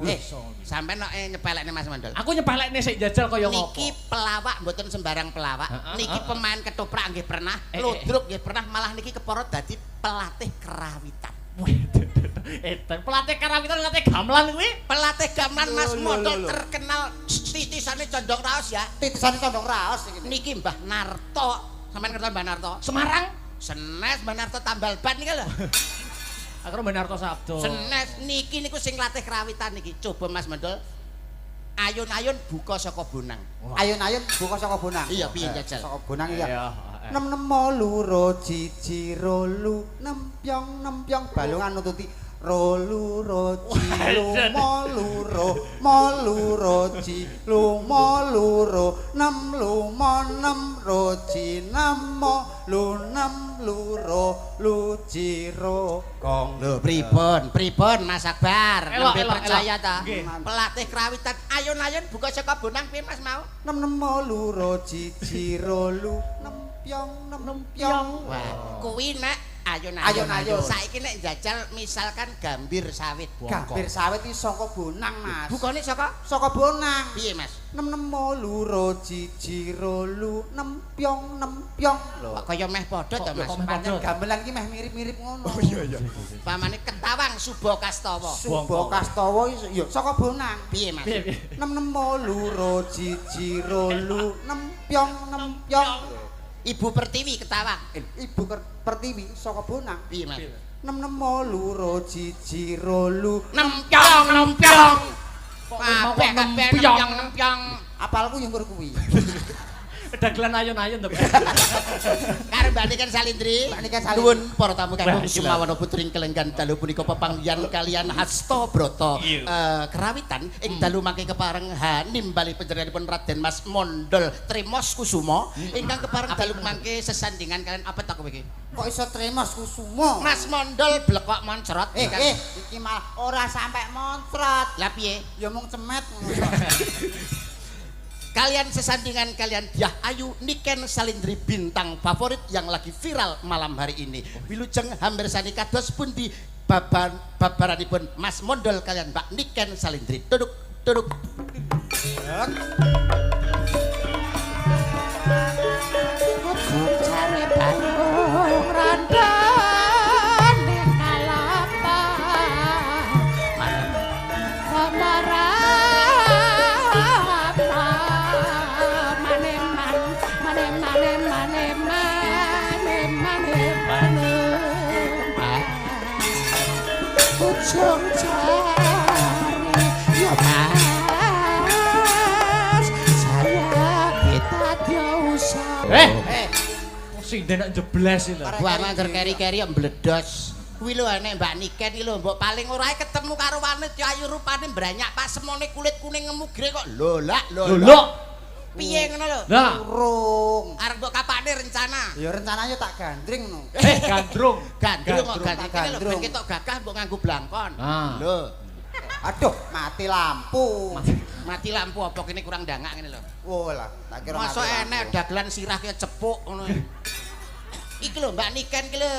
C: Sampeyan nek nyepelekne Mas Mandol.
B: Aku nyepelekne sik jajal kaya ngopo.
C: Niki pelawak mboten sembarang pelawak. Niki pemain ketoprak nggih pernah, ludruk nggih pernah, malah niki kepara dadi pelatih kerawitan.
B: Pelatih karawitan pelatih gamelan kuwi.
C: Pelatih gamelan Mas Mondol terkenal titisane condong raos ya.
D: Titisane condong raos iki.
C: Niki Mbah Narto. Sampeyan ngerti Mbah Narto?
B: Semarang.
C: Senes Mbah Narto tambal ban niki lho.
B: Aku Mbah Narto Sabdo.
C: Senes niki niku sing latih kerawitan niki. Coba Mas Mondol. Ayun-ayun buka saka Bonang.
D: Ayun-ayun buka saka Bonang.
C: Iya, piye jajal?
D: Saka Bonang iya. 6 loro 1 rolu nempyong balungan nututi roji lumo roji lumo luro nem lumo nem roji namo lunem luro lujiro gong.
C: Lho pripun Mas Akbar nembe
B: Elok,
C: percaya
B: elok.
C: ta
B: Nggih.
C: pelatih krawitan ayun-ayun buka saka bonang piye Mas mau
D: nem nemo luro jijiro lu nem pyong
C: wah kuwi nek ayun-ayun
D: Ayun-ayun.
C: saiki nek njajal misalkan gambir sawit
D: gambir sawit iki saka bonang Mas
C: bukane saka
D: bonang
C: piye Mas
D: nem nemo luro jijiro lu nem pyong lho
C: kok kaya meh padha to Mas
B: kok meh
D: pancen
B: padha?
D: gamelan iki meh mirip-mirip ngono
C: pamane ketawang Suba Kastawa
D: Suba Kastawa ya saka bonang
C: piye Mas
B: Piye piye?
D: nem nemo luro jijiro lu nem pyong
C: Ibu Pertiwi ketawang
D: Ibu Pertiwi saka bonang
C: piye Mas
D: nem nemo luro jijiro lu
C: nempyong kabeh nempyong
D: apalku yang kuwi
B: Dagelan ayun-ayun to, Pak.
C: karo Mbak Niken Salindri
D: Mbak Niken Salindri.
C: nuwun para tamu kagem
B: Wah,
C: sumawana putring kelenggan dalu punika pepanggihan kalian Hasta Brata kerawitan ing dalu mangke kepareng nimbali panjenenganipun Raden Mas Mondol Tremos Kusuma ingkang kepareng dalu mangke sesandingan kalian apa tak kowe iki
D: kok iso Tremos Kusuma
C: Mas Mondol blekok moncrot
D: iki malah ora sampe moncrot
C: lah piye
D: ya mung cemet
C: kalian sesandingan kalian Diah Ayu Niken Salindri bintang favorit yang lagi viral malam hari ini wilujeng hambersani kados pundi babaranipun Mas Mondol kalian Mbak Niken Salindri duduk
F: cari panggung randane kalapa ujung jari ya Mas saya kita diusah
B: Sing denek jebles iki lho.
C: buang angger keri-keri mbledos kuwi lho nek Mbak Niken iki lho mbok paling ora ketemu karo wanita ayu rupane branyak pas semone kulit kuning ngemugre kok lho piye ngono lho
B: Lah,
D: urung
C: arep mbok kapane rencana
D: ya rencananya tak gandring no
B: gandrung.
C: gandrung kok
D: Gandrung,
C: gandrung lho ben
D: gandrung.
C: ketok gagah mbok nganggo blangkon
B: Ah.
C: lho
D: aduh mati lampu
C: mati lampu apa kene kurang dangak ngene lho
D: oh lah tak kira
C: masa
D: mati
C: enek
D: lampu.
C: dagelan sirah kaya cepuk ngono iki lho Mbak Niken iki lho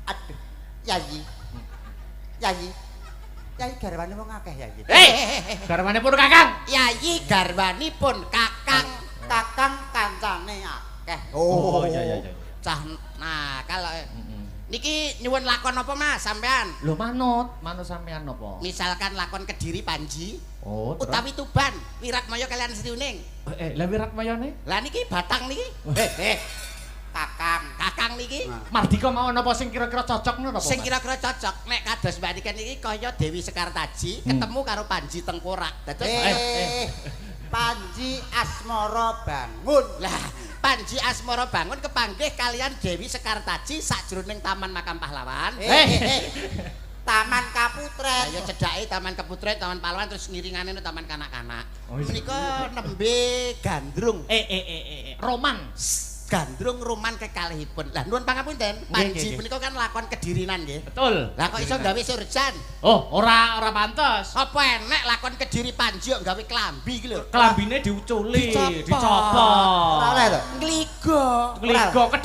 D: aduh yayi garwane wong akeh yayi
B: Garwane pun Kakang.
C: Yayi garwanipun Kakang
D: kakang kancane akeh
B: Oh iya.
C: cah nakal niki nyuwun lakon apa Mas sampean
B: Lho manut sampean napa?
C: misalkan lakon Kediri Panji
B: Oh, terus?
C: utawi Tuban Wiratmaya kalian Sri Uning
B: Lah Wiratmayane?
C: lah niki Batang niki kakang niki
B: Mardika mau napa sing kira-kira cocok napa?
C: sing kira-kira cocok nek kados Mbak Niken iki kaya Dewi Sekartaji ketemu karo Panji Tengkorak dados
D: Panji Asmara Bangun
C: lah Panji Asmara Bangun kepanggih kalian Dewi Sekartaji sakjroning Taman Makam Pahlawan
D: Taman Kaputren
C: ayo cedhake Taman Keputren Taman Pahlawan terus ngiringane Taman Kanak-kanak
B: Oh, iya.
C: menika nembe gandrung
B: Roman.
C: gandrung roman kekalihipun lah nuwun pangapunten Panji menika kan lakon Kedirinan nggih
B: Betul.
C: lah kok iso gawe surjan
B: Oh, ora pantes.
C: apa enek lakon Kediri Panji kok gawe klambi iki lho
B: Kelambine diuculi,
C: Dicopot.
B: dicopot.
D: ora to
C: ngligo
B: Ngligo